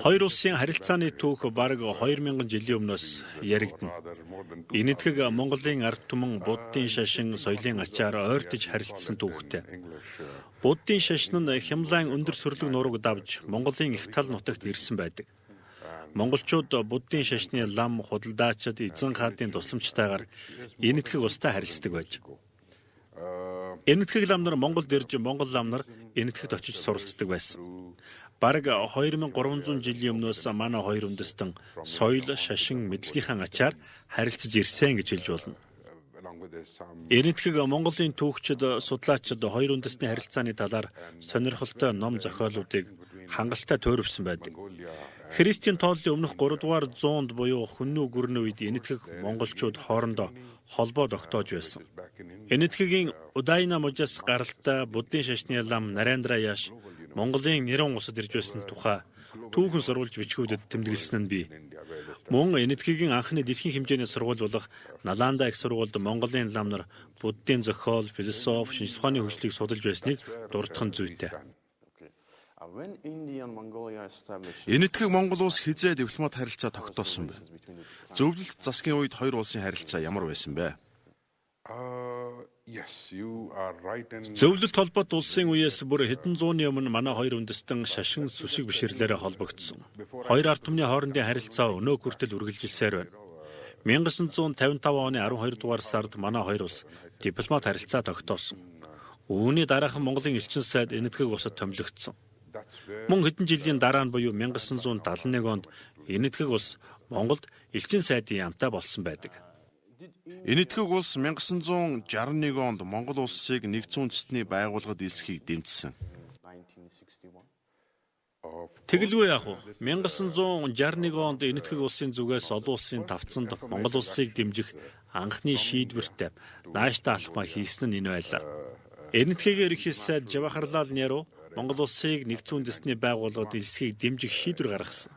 S2: Хоёр улсын харилцааны түүх бараг 2000 жилийн өмнөөс яригдана. Энэтхэг Монголын ард түмэн буддын шашин соёлын ачаар ойртож харилцсан түүхтэй. Буддын шашин нь Хямлайн өндөр сүрлэг нурууг давж Монголын их тал нутагт ирсэн байдаг. Монголчууд буддын шашны лам худалдаачид эзэн хаадын тусламжтайгаар энэтхэг улстай харилцдаг байж. Энэтхэг лам нар Монголд ирж Монгол лам нар энэтхэгт очиж суралцдаг байсан. Бараг 2300 жилийн өмнөөс манай хоёр үндэстэн соёл, шашин, мэдлэгийнхаа ачаар харилцаж ирсэн гэж хэлж болно. Энэтхэг Монголын түүхчид, судлаачид хоёр үндэстний харилцааны талаар сонирхолтой ном зохиолуудыг хангалттай туурвсан байдаг. Христийн тооллын өмнөх 3 дугаар зуунд буюу Хүннүү гүрний үед энэтхэг монголчууд хоорондоо холбоо тогтоож байсан. Энэтхэгийн Удайна мужаас гаралтай буддын шашны лам Нарендра Яш Монголын нэрэн усад ирж байсан тухай түүхэн сурвалж бичгүүдэд тэмдэглэсэн нь бий. Мөн энэтхэгийн анхны дэлхийн хэмжээний сургууль болох Наланда их сургуульд Монголын лам нар буддын зохиол, философи, шинжлэх ухааны хөгжлийг судалж байсныг дурдах нь зүйтэй.
S1: Энэтхэг Монгол улс хизээ дипломат харилцаа тогтоосон бэ? Зөвлөлт засгийн үед хоёр улсын харилцаа ямар байсан бэ?
S2: Зөвлөлт холбоот улсын үеэс бүр хэдэн зууны өмнө манай хоёр үндэстэн шашин сүсэг биширлээрээ холбогдсон. Хоёр ард түмний хоорондын харилцаа өнөө хүртэл үргэлжилсээр байна. 1955 оны 12 дугаар сард манай хоёр улс дипломат харилцаа тогтоосон. Үүний дараахан Монголын элчин сайд энэтхэг улсад томилогдсон. Мөн хэдэн жилийн дараа нь буюу 1971 онд энэтхэг улс Монголд элчин сайдын яамтай болсон байдаг.
S1: Энэтхэг улс 1961 онд Монгол улсыг нэгдсэн үндэстний байгууллагад элсхийг дэмжсэн.
S2: Тэгэлгүй яах вэ? 1961 онд энэтхэг улсын зүгээс олон улсын тавцанд Монгол улсыг дэмжих анхны шийдвэрт нааштай алхмаа хийсэн нь энэ байлаа. Энэтхэгийн ерөнхий сайд Жавахарлал Неру Монгол улсыг нэгдсэн үндэстний байгууллагад элсхийг дэмжих шийдвэр гаргасан.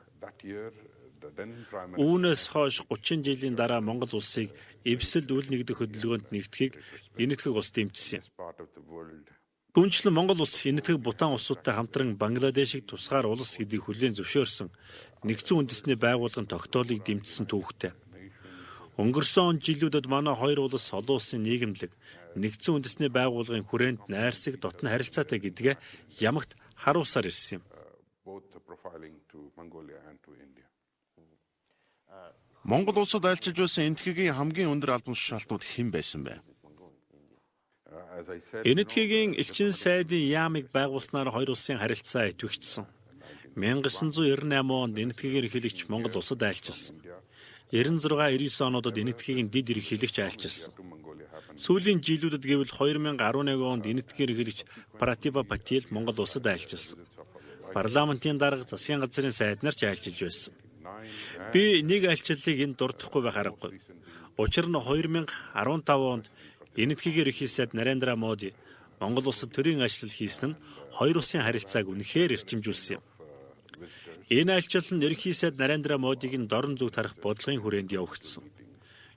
S2: Үүнээс хойш 30 жилийн дараа Монгол улсыг эвсэлд үл нэгдэх хөдөлгөөнд нэгдэхийг энэтхэг улс дэмжсэн юм. Түүнчлэн Монгол улс энэтхэг Бутан улсуудтай хамтран Бангладешийг тусгаар улс гэдгийг хүлээн зөвшөөрсөн нэгдсэн үндэстний байгууллагын тогтоолыг дэмжсэн түүхтэй. Өнгөрсөн жилүүдэд манай хоёр улс олон улсын нийгэмлэг нэгдсэн үндэстний байгууллагын хүрээнд найрсаг дотн харилцаатай гэдгээ ямагт харуулсаар ирсэн юм.
S1: Монгол улсад айлчилж байсан энэтхэгийн хамгийн өндөр албан тушаалтнууд хэн байсан бэ?
S2: Энэтхэгийн элчин сайдын яамыг байгуулснаар хоёр улсын харилцаа идэвхжсэн. 1998 онд энэтхэгийн ерөнхийлөгч Монгол улсад айлчилсан. 96-99 онуудад энэтхэгийн дид ерөнхийлөгч айлчилсан. Сүүлийн жилүүдэд гэвэл 2011 онд энэтхэгийн ерөнхийлөгч Пратиба Патил Монгол улсад айлчилсан. Парламентын дарга засгийн газрын сайд нар ч айлчилж байсан. Би нэг айлчлалыг энд дурдахгүй байх аргагүй. Учир нь 2015 онд энэтхэгийн ерөнхий сайд Нарендра Моди Монгол улсад төрийн ажил хийсэн нь хоёр улсын харилцааг үнэхээр эрчимжүүлсэн юм. Энэ айлчлал нь ерөнхий сайд Нарендра Модиг нь дорн зүг тарах бодлогын хүрээнд явагдсан.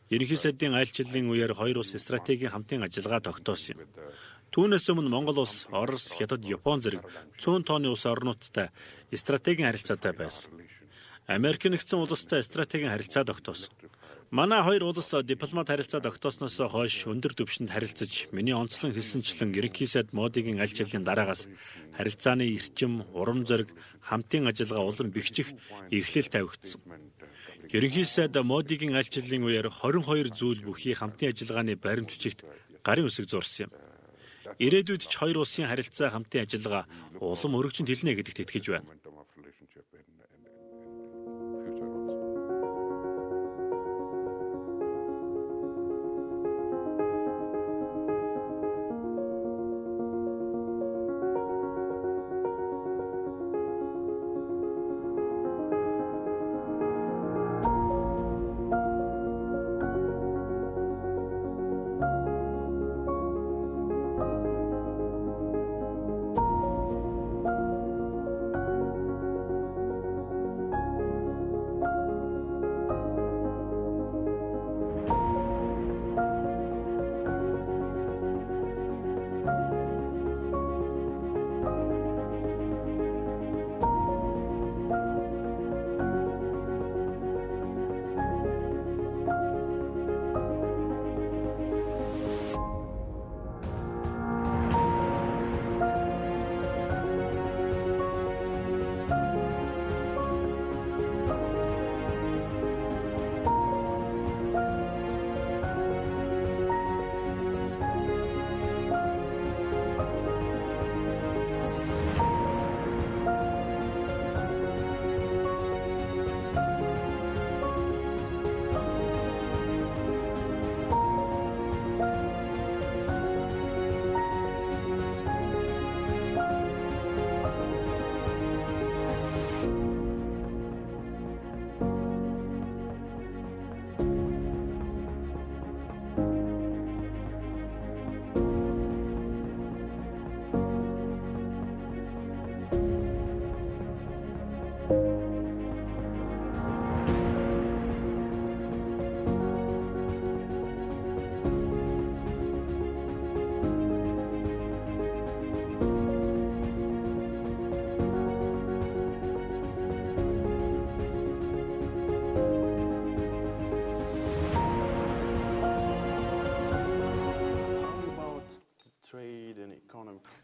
S2: Ерөнхий сайдын айлчлалын үеэр хоёр улс стратегийн хамтын ажиллагаа тогтоосон юм. Түүнээс өмнө Монгол улс Орос, Хятад, Япон зэрэг цөөн тооны улс орнуудтай стратегийн харилцаатай байсан. Америк нэгдсэн улстай стратегийн харилцаа тогтоосон. Манай хоёр улс дипломат харилцаа тогтоосноос хойш өндөр түвшинд харилцаж, миний онцлон хэлсэнчлэн ерөнхий сайд Модигийн аль жилийн дараагаас харилцааны эрчим, урам зориг, хамтын ажиллагаа улам бэхжих эрхлэл тавигдсан. Ерөнхий сайд Модигийн аль жилийн үеэр 22 зүйл бүхий хамтын ажиллагааны баримт бичигт гарын үсэг зурсан юм. Ирээдүйд ч хоёр улсын харилцаа хамтын ажиллагаа улам өргөжинд хэлнэ гэдэгт итгэж байна.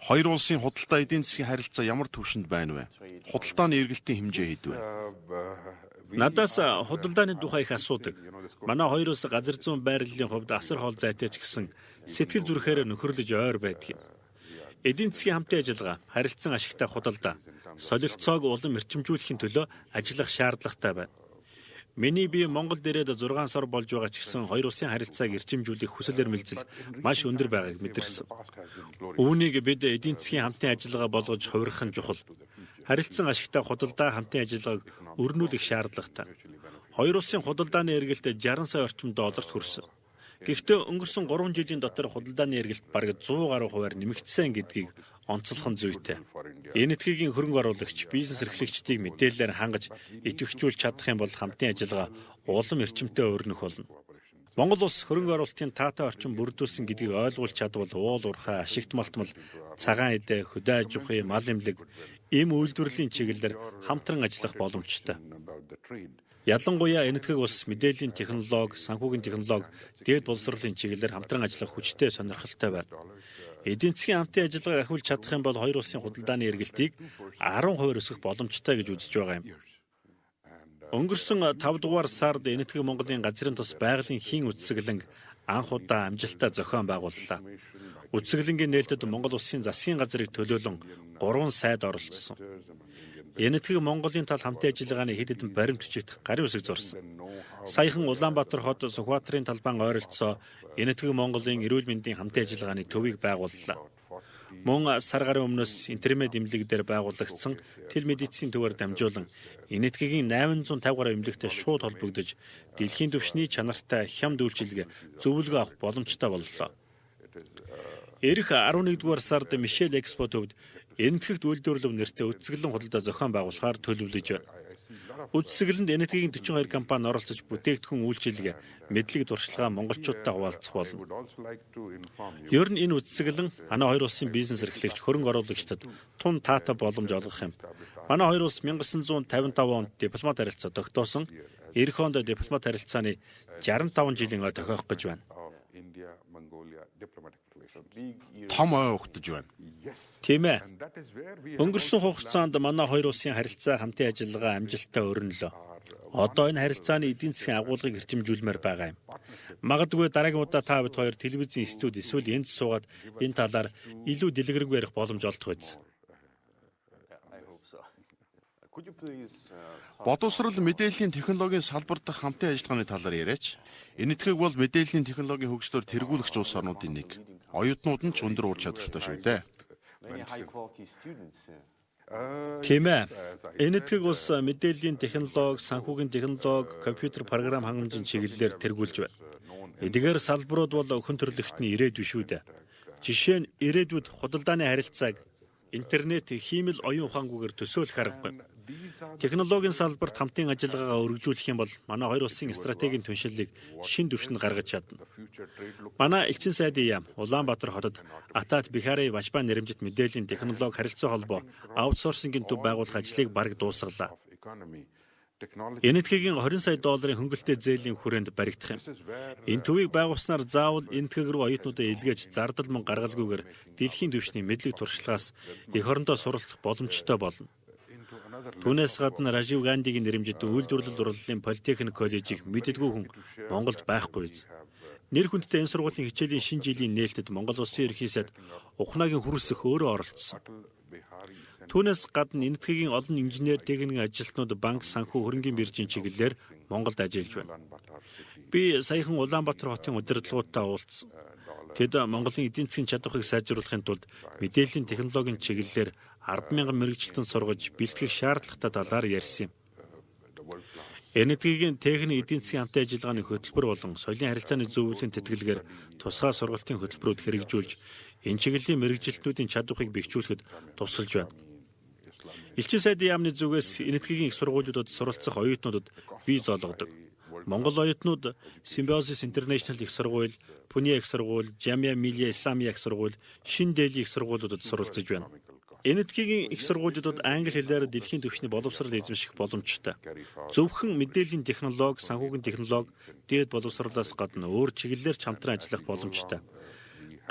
S1: Хоёр улсын худалдаа эдийн засгийн харилцаа ямар түвшинд байна вэ? Худалдааны эргэлтийн хэмжээ хэд вэ?
S2: Надаас худалдааны тухай их асуудаг. Манай хоёр улс газар зүйн байрлалын хувьд асар хоол зайтай ч гэсэн сэтгэл зүрэхээр нөхөрлөж ойр байдаг юм. Эдийн засгийн хамтын ажиллагаа, харилцан ашигтай худалдаа, солилцоог улам эрчимжүүлэхийн төлөө ажиллах шаардлагатай байна. Миний бие Монгол дээрээ 6 сар болж байгаа ч гэсэн хоёр улсын харилцааг эрчимжүүлэх хүсэл эрмэлзэл маш өндөр байгааг мэдэрсэн. Үүнийг бид эдийн засгийн хамтын ажиллагаа болгож хувирах нь чухал. Харилцан ашигтай худалдаа хамтын ажиллагааг өрнүүлэх шаардлагатай. Хоёр улсын худалдааны эргэлт 60 сая орчим долларт хүрсэн. Гэхдээ өнгөрсөн 3 жилийн дотор худалдааны эргэлт бараг 100 гаруй хувиар нэмэгдсэн гэдгийг онцлох нь зүйтэй. Энэ этгээгийн хөрөнгө оруулагч, бизнес эрхлэгчдийг мэдээлэлээр хангаж идэвхжүүлж чадах юм бол хамтын ажиллагаа улам эрчимтэй өрнөх болно. Монгол улс хөрөнгө оруулалтын таатай орчин бүрдүүлсэн гэдгийг ойлгуулж чадвал уул уурхай, ашигт малтмал, цагаан эдэ, хөдөө аж ахуй, мал эмнэлэг, эм үйлдвэрлэлийн чиглэлээр хамтран ажиллах боломжтой. Ялангуяа энэтхэг улс мэдээллийн технологи, санхүүгийн технологи, дээд боловсролын чиглэлээр хамтран ажиллах хүчтэй сонирхолтой байна. Эдийн засгийн хамтын ажиллагааг ахиулж чадах юм бол хоёр улсын худалдааны эргэлтийг 10% өсгөх боломжтой гэж үзэж байгаа юм. Өнгөрсөн 5 дугаар сард энэтхэг Монголын газрын тус байгалийн хийн үтсгэлэн анх удаа амжилттай зохион байгууллаа. Үтсгэлэнгийн нээлтэд Монгол улсын засгийн газрыг төлөөлөн 3 сайд оролцсон. Энэтхэг Монголын тал хамтын ажиллагааны хэд хэдэн баримт бичигт гарын үсэг зурсан. Саяхан Улаанбаатар хот Сүхбаатарын талбайн ойролцоо Энэтхэг Монголын эрүүл мэндийн хамтын ажиллагааны төвийг байгууллаа. Мөн сар гарын өмнөөс интернет эмнэлэг дээр байгуулагдсан тел медицийн төвөөр дамжуулан Энэтхэгийн 850 гаруй эмнэлэгтэй шууд холбогдож дэлхийн түвшний чанартай хямд үйлчилгээ зөвлөгөө авах боломжтой боллоо. Ирэх 11-р сард Мишель Экспо төвд Энэтхэгт үйлдвэрлэв нэртэй үтсгэлэн худалдаа зохион байгуулахаар төлөвлөж байна. Үдсгэлэнд энэтхэгийн 42 компани оролцож бүтээгдэхүүн үйлчилгээ, мэдлэг туршлагаа монголчуудтай хуваалцах болно. Ер нь энэ үдсгэлэн манай хоёр улсын бизнес эрхлэгч хөрөнгө оруулагчдад тун таатай боломж олгох юм. Манай хоёр улс 1955 онд дипломат харилцаа тогтоосон. Эх онд дипломат харилцааны 65 жилийн ой тохиох гэж байна.
S1: Том ой угтаж байна.
S2: Тийм ээ. Өнгөрсөн хугацаанд манай хоёр улсын харилцаа хамтын ажиллагаа амжилттай өрнөлөө. Одоо энэ харилцааны эдийн засгийн агуулгыг хэрчимжүүлмээр байгаа юм. Магадгүй дараагийн удаа та бид хоёр телевизийн студ эсвэл энд суугаад энэ талаар илүү дэлгэрэнгүй ярих боломж олдох биз.
S1: Боловсрол мэдээллийн технологийн салбар дахь хамтын ажиллагааны талаар яриач. Энэтхэг бол мэдээллийн технологийн хөгжлөөр тэргүүлэгч улс орнуудын нэг. Оюутнууд нь ч өндөр ур чадвартай шүү дээ.
S2: Тийм ээ. Энэтхэг улс мэдээллийн технологи, санхүүгийн технологи, компьютер програм хангамжийн чиглэлээр тэргүүлж байна. Эдгээр салбарууд бол өхөн төрлөختний ирээдүй шүү дээ. Жишээ нь ирээдүйд худалдааны харилцааг интернет, хиймэл, оюун ухаангүйгээр төсөөлөх аргагүй. Технологийн салбарт хамтын ажиллагаагаа өргөжүүлэх юм бол манай хоёр улсын стратегийн түншлэлийг шин түвшинд гаргаж чадна. Манай элчин сайдын яам Улаанбаатар хотод Атат Бихари Башбаа нэрэмжит мэдээллийн технологи харилцаа холбоо аутсорсингийн төв байгуулах ажлыг бараг дуусгалаа. Энэтхэгийн 20 сая долларын хөнгөлтэй зээлийн хүрээнд баригдах юм. Энэ төвийг байгуулснаар заавал энэтхэг рүү оюутнуудаа илгээж зардал мөн гаргалгүйгээр дэлхийн түвшний мэдлэг туршлагаас эх орондоо суралцах боломжтой болно. Түүнээс гадна Ражив Гандигийн нэрэмжит үйлдвэрлэл урлалын политехник коллежийг мэддэггүй хүн Монголд байхгүй биз. Нэр хүндтэй энэ сургуулийн хичээлийн шинэ жилийн нээлтэд Монгол Улсын ерөнхий сайд Ухнагийн хүрэлцэх өөрөө оролцсон. Түүнээс гадна энэтхэгийн олон инженер, техникийн ажилтнууд банк, санхүү, хөрөнгийн биржийн чиглэлээр Монголд ажиллаж байна. Би саяхан Улаанбаатар хотын удирдлагуудтай уулзсан. Тэд Монголын эдийн засгийн чадварыг сайжруулахын тулд мэдээллийн технологийн чиглэлээр 10,000 мэрэгчлэн сургаж бэлтгэх шаардлагатай талаар ярьсан юм. Энэтхэгийн техник эдийн засгийн хамтын ажиллагааны хөтөлбөр болон соёлын харилцааны зөвлөлийн тэтгэлгээр тусгай сургалтын хөтөлбөрүүд хэрэгжүүлж энэ чиглэлийн мэрэгжилтнүүдийн чадварыг бэхжүүлэхэд тусалж байна. Элчин сайдын яамны зүгээс энэтхэгийн их сургуулиудад суралцах оюутнуудад виз олгодог. Монгол оюутнууд Symbiosis International их сургууль, Пүниа их сургууль, Жамиа Милия Исламия их сургууль, Шин Дели их сургуулиудад суралцж байна. Энэтхэгийн их сургуулиудад англи хэлээр дэлхийн түвшний боловсрол эзэмших боломжтой. Зөвхөн мэдээллийн технологи, санхүүгийн технологи, дээд боловсролоос гадна өөр чиглэлээр ч хамтран ажиллах боломжтой.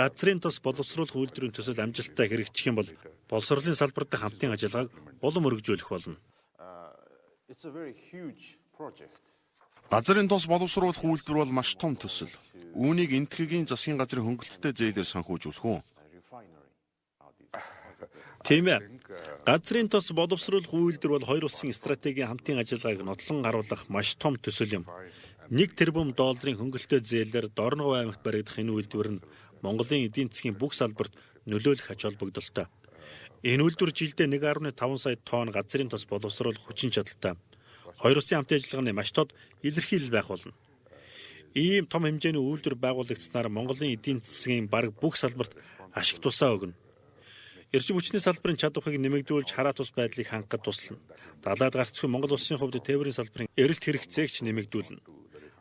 S2: Газрын тос боловсруулах үйлдвэрийн төсөл амжилттай хэрэгжих юм бол боловсролын салбар дахь хамтын ажиллагааг улам өргөжүүлэх болно. Газрын тос боловсруулах үйлдвэр бол маш том төсөл. Үүнийг энэтхэгийн засгийн газрын хөнгөлөлттэй зээлээр санхүүжүүлэх үү? Тийм ээ. Газрын тос боловсруулах үйлдвэр бол хоёр улсын стратегийн хамтын ажиллагааг нотлон харуулах маш том төсөл юм. 1 тэрбум долларын хөнгөлөлттэй зээлээр Дорногов аймагт баригдах энэ үйлдвэр нь Монголын эдийн засгийн бүх салбарт нөлөөлөх ач холбогдолтой. Энэ үйлдвэр жилдээ 1.5 сая тонн газрын тос боловсруулах хүчин чадалтай. Хоёр улсын хамтын ажиллагааны маш тод илэрхийлэл байх болно. Ийм том хэмжээний үйлдвэр байгуулагдсанаар Монголын эдийн засгийн бараг бүх салбарт ашиг тусаа өгнө. Эрчим хүчний салбарын чадварыг нэмэгдүүлж хараа тус байдлыг хангахад туслана. Далаад гарцгүй Монгол улсын хувьд тээврийн салбарын эрэлт хэрэгцээг ч нэмэгдүүлнэ.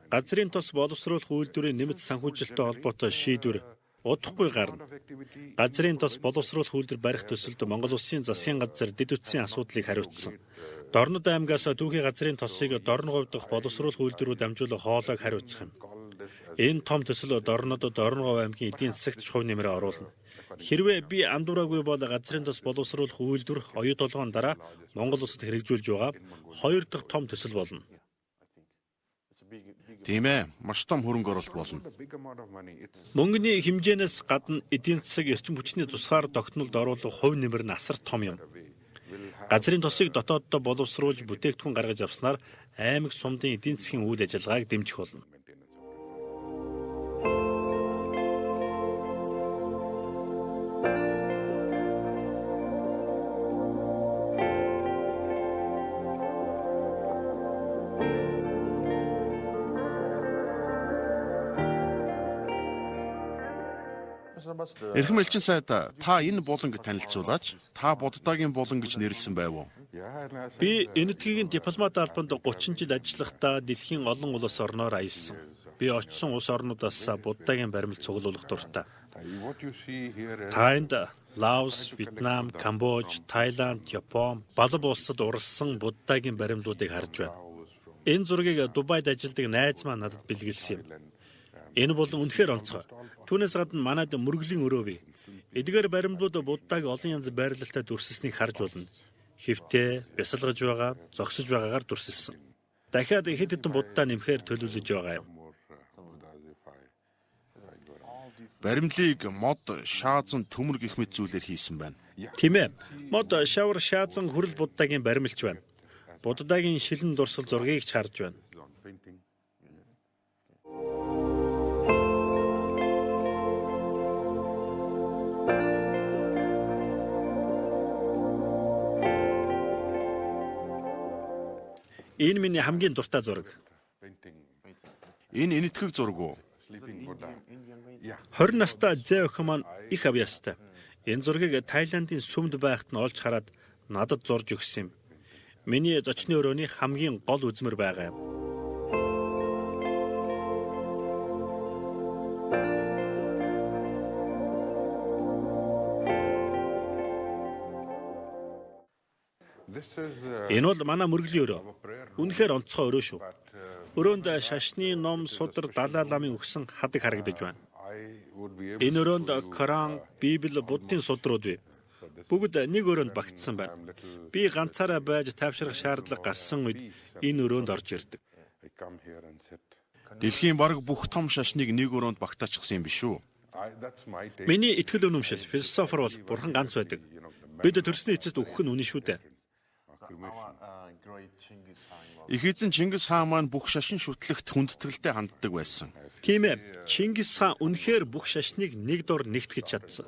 S2: Газрын тос боловсруулах үйлдвэрийн нэмэлт санхүүжилттэй холбоотой шийдвэр удахгүй гарна. Газрын тос боловсруулах үйлдвэр барих төсөлд Монгол улсын засгийн газар дэд үтсийн асуудлыг хариуцсан. Дорнод аймгаас түүхий газрын тосыг Дорногов дахь боловсруулах үйлдвэрүүд амжуулах хоолойг хариуцах юм. Энэ том төсөл Дорногов аймгийн эдийн засагт хувь нэмрээ оруулна. Хэрвээ би андуураагүй бол газрын тос боловсруулах үйлдвэр оюут толгойн дараа Монгол улсад хэрэгжүүлж байгаа 2 дахь том төсөл болно. Тийм ээ, маш том хөрөнгө оруулалт болно. Мөнгөний хэмжээнээс гадна эдийн засаг эрчим хүчний тусгаар тогтнолд оруулах хувь нэмэр нь асар том юм. Газрын тосыг дотооддоо боловсруулж бүтээгдэхүүн гаргаж авснаар аймаг сумдын эдийн засгийн үйл ажиллагааг дэмжих болно.
S1: Эрхэм элчин сайд та энэ буланг танилцуулаач. Та Буддагийн булан гэж нэрлсэн байв уу?
S2: Би энэтхэгийн дипломат албанд 30 жил ажиллахдаа дэлхийн олон улс орноор аялсан. Би очсон улс орнуудаас Буддагийн баримл цуглуулах дуртай. Тайнд, Лаос, Вьетнам, Камбож, Тайланд, Япон, Балб улсад уралсан Буддагийн баримлуудыг харж байна. Энэ зургийг Дубайд ажилладаг найз маань надад бэлгэлсэн юм. Энэ бол үнэхээр онцгой. Түүнээс гадна манайд мөргөлийн өрөө бий. Эдгээр баримлууд Буддаг олон янз байрлалтай дүрсэлснийг харж болно. Хэвтээ, бясалгаж байгаа, зогсож байгаагаар дүрсэлсэн. Дахиад хэд хэдэн Будда нэмэхээр төлөвлөж байгаа юм.
S1: Баримлыг мод, шаазан, төмөр гэх мэт зүйлээр хийсэн байна.
S2: Тийм ээ. Мод, шавар, шаазан, хүрэл Буддагийн баримлч байна. Буддагийн шилэн дурсгал зургийг ч харж байна. Энэ миний хамгийн дуртай зураг.
S1: Энэ энэтхэг зураг уу?
S2: 20 настай зэ охин маань их авьяастай. Энэ зургийг Тайландын сүмд байхад нь олж хараад надад зурж өгсөн юм. Миний зочны өрөөний хамгийн гол үзмэр байгаа юм. Энэ бол манай мөргөлийн өрөө. Үнэхээр онцгой өрөө шүү. Өрөөнд шашны ном, судар, Далай ламын өгсөн хадаг харагдаж байна. Энэ өрөөнд Коран, Библи, Буддын судрууд бий. Бүгд нэг өрөөнд багтсан байна. Би ганцаараа байж тайвшрах шаардлага гарсан үед энэ өрөөнд орж ирдэг.
S1: Дэлхийн бараг бүх том шашныг нэг өрөөнд багтаачихсан юм биш үү?
S2: Миний итгэл үнэмшил, философор бол бурхан ганц байдаг. Бид төрсний эцэст өгөх нь үнэн шүү дээ.
S1: Их эзэн Чингис хаан маань бүх шашин шүтлэгт хүндэтгэлтэй ханддаг байсан.
S2: Тийм ээ. Чингис хаан үнэхээр бүх шашныг нэг дор нэгтгэж чадсан.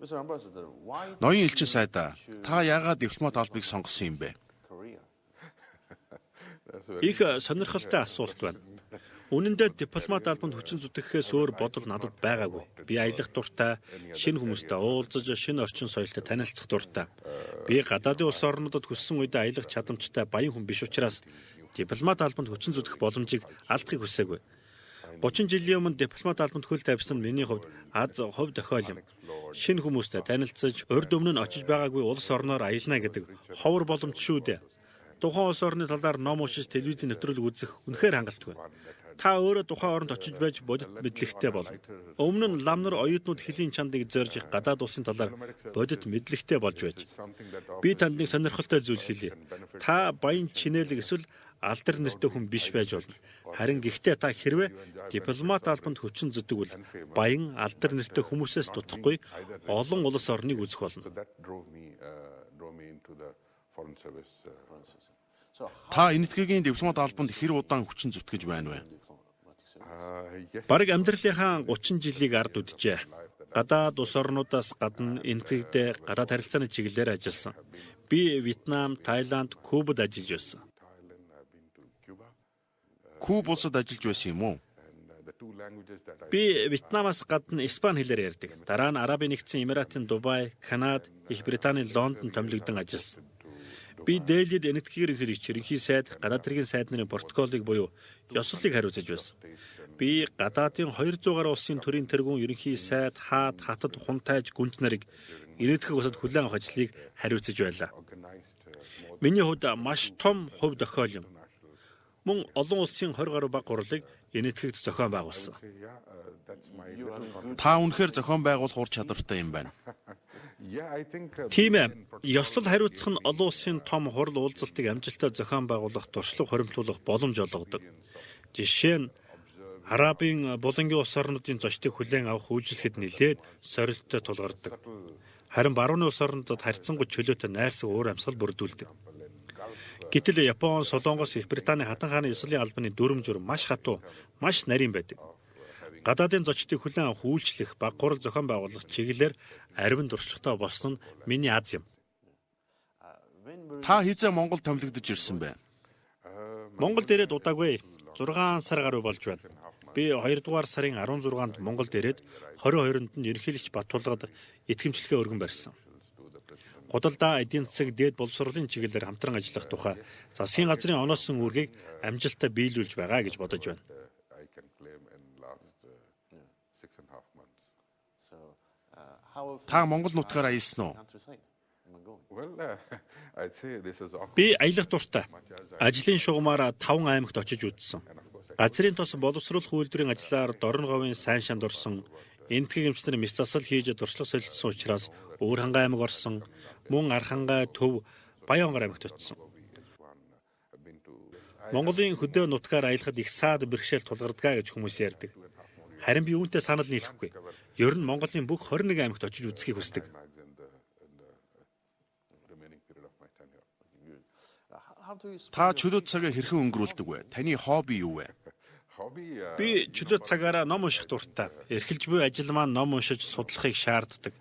S1: Ноён элчин сайдаа та яагаад дипломат албыг сонгосон юм бэ?
S2: Их сонирхолтой асуулт байна. Үнэн дээр дипломат албанд хүчин зүтгэхээс өөр бодол надад байгаагүй. Би аялах дуртай, шинэ хүмүүстэй уулзаж, шинэ орчин соёлтой танилцах дуртай. Би гадаадын улс орнуудад хүссэн үедээ аялах чадамжтай баян хүн биш учраас дипломат албанд хүчин зүтгэх боломжийг алдахыг хүсээгүй. 30 жилийн өмнө дипломат албанд хөл тавьсан миний хувьд аз хувь тохиол юм. Шинэ хүмүүстэй танилцаж, урд өмнө нь очиж байгаагүй улс орноор аялна гэдэг ховор боломж шүү дээ. Тухайн улс орны талаар ном уншиж, телевизийн нэвтрүүлэг үзэх үнэхээр хангалттай. Та өөрөө тухайн оронд очиж байж бодит мэдлэгтэй болно. Өмнө нь лам нар оюутнууд хөлийн чандыг зорж гадаад улсын талаар бодит мэдлэгтэй болж байж. Би танд нэг сонирхолтой зүйл хэлье. Та баян чинээлэг эсвэл алдар нэртэй хүн биш байж болно. Харин гэхдээ та хэрвээ дипломат албанд хүчин зүтгэвэл баян алдар нэртэй хүмүүсээс дутахгүй олон улс орныг үзэх болно.
S1: Та энэтхэгийн дипломат албанд хэр удаан хүчин зүтгэж байна вэ?
S2: Бараг амьдралынхаа 30 жилийг ард үджээ. Гадаад улс орнуудаас гадна энэтхэгдээ гадаад харилцааны чиглэлээр ажилласан. Би Вьетнам, Тайланд, Кубад ажиллаж байсан.
S1: Куб улсад ажиллаж байсан юм уу?
S2: Би Вьетнамаас гадна Испани хэлээр ярьдаг. Дараа нь Арабын нэгдсэн Эмиратын Дубай, Канада, Их Британийн Лондон томилогдсон ажилласан. Би Дээлид энэтхэгээр ерөнхий сайд, гадаад хэргийн сайд нарын протоколыг буюу ёслолыг хариуцаж байсан. Би гадаадын 200 гаруй улсын төрийн тэргүүн ерөнхий сайд, хатад, хунтайж, гүнж нарыг энэтхэг усад хүлээн авах ажлыг хариуцаж байлаа. Миний хувьд маш том хувь тохиол юм. Мөн олон улсын 20 гаруй баг гурлыг энэтхэгт зохион байгуулсан.
S1: Та үнэхээр зохион байгуулах ур чадвартай юм байна.
S2: Тийм ээ. Ёслол хариуцах нь олон улсын том хурал уулзалтыг амжилттай зохион байгуулах, туршлага хоримтлуулах боломж олгодог. Жишээ нь Арабын булангийн улс орнуудын зочдыг хүлээн авах үйлчлэхэд нэлээд сорилттой тулгардаг. Харин барууны улс орнуудад харьцангуй чөлөөтэй найрсаг уур амьсгал бүрдүүлдэг. Гэтэл Япон, Солонгос, Их Британий хатан хааны ёслолын албаны дүрм журм маш хатуу, маш нарийн байдаг. Гадаадын зочдыг хүлээн авах үйлчлэх, баг хурал зохион байгуулах чиглэлээр аривын туршлагатай болсон нь миний аз юм.
S1: Та хизээ Монгол томилогдож ирсэн бэ?
S2: Монголд ирээд удаагүй 6 сар гаруй болж байна. Би 2 дугаар сарын 16-нд Монголд ирээд 22-нд нь ерөнхийлөгч Баттулгад итгэмжлэгээ өргөн барьсан. Гудалдаа, эдийн засаг, дээд боловсролын чиглэлээр хамтран ажиллах тухай засгийн газрын оноосон үүргийг амжилттай биелүүлж байгаа гэж бодож байна.
S1: Та Монгол нутгаар аялсан уу?
S2: Би аялах дуртай. Ажлын шугамаар 5 аймагт очиж үзсэн. Газрын тос боловсруулах үйлдвэрийн ажлаар Дорн говийн сайн шанд орсон, энэтхэг эмчнэр мэс засал хийж дуршлаг солилцсон учраас Өөр хангай аймаг орсон, мөн Архангай, Төв, Баянгар аймагт очсон. Монголын хөдөө нутгаар аялахад их саад бэрхшээл тулгардаг гэж хүмүүс ярьдаг. Харин би үүнтэй санал нийлэхгүй. Ер нь Монголын бүх 21 аймагт очиж үзхийг хүсдэг.
S1: Та чөлөө цагаа хэрхэн өнгөрүүлдэг вэ? Таны хобби юу вэ?
S2: Би чөлөө цагаараа ном унших дуртай. Эрхэлж буй ажил маань ном уншиж судлахыг шаарддаг.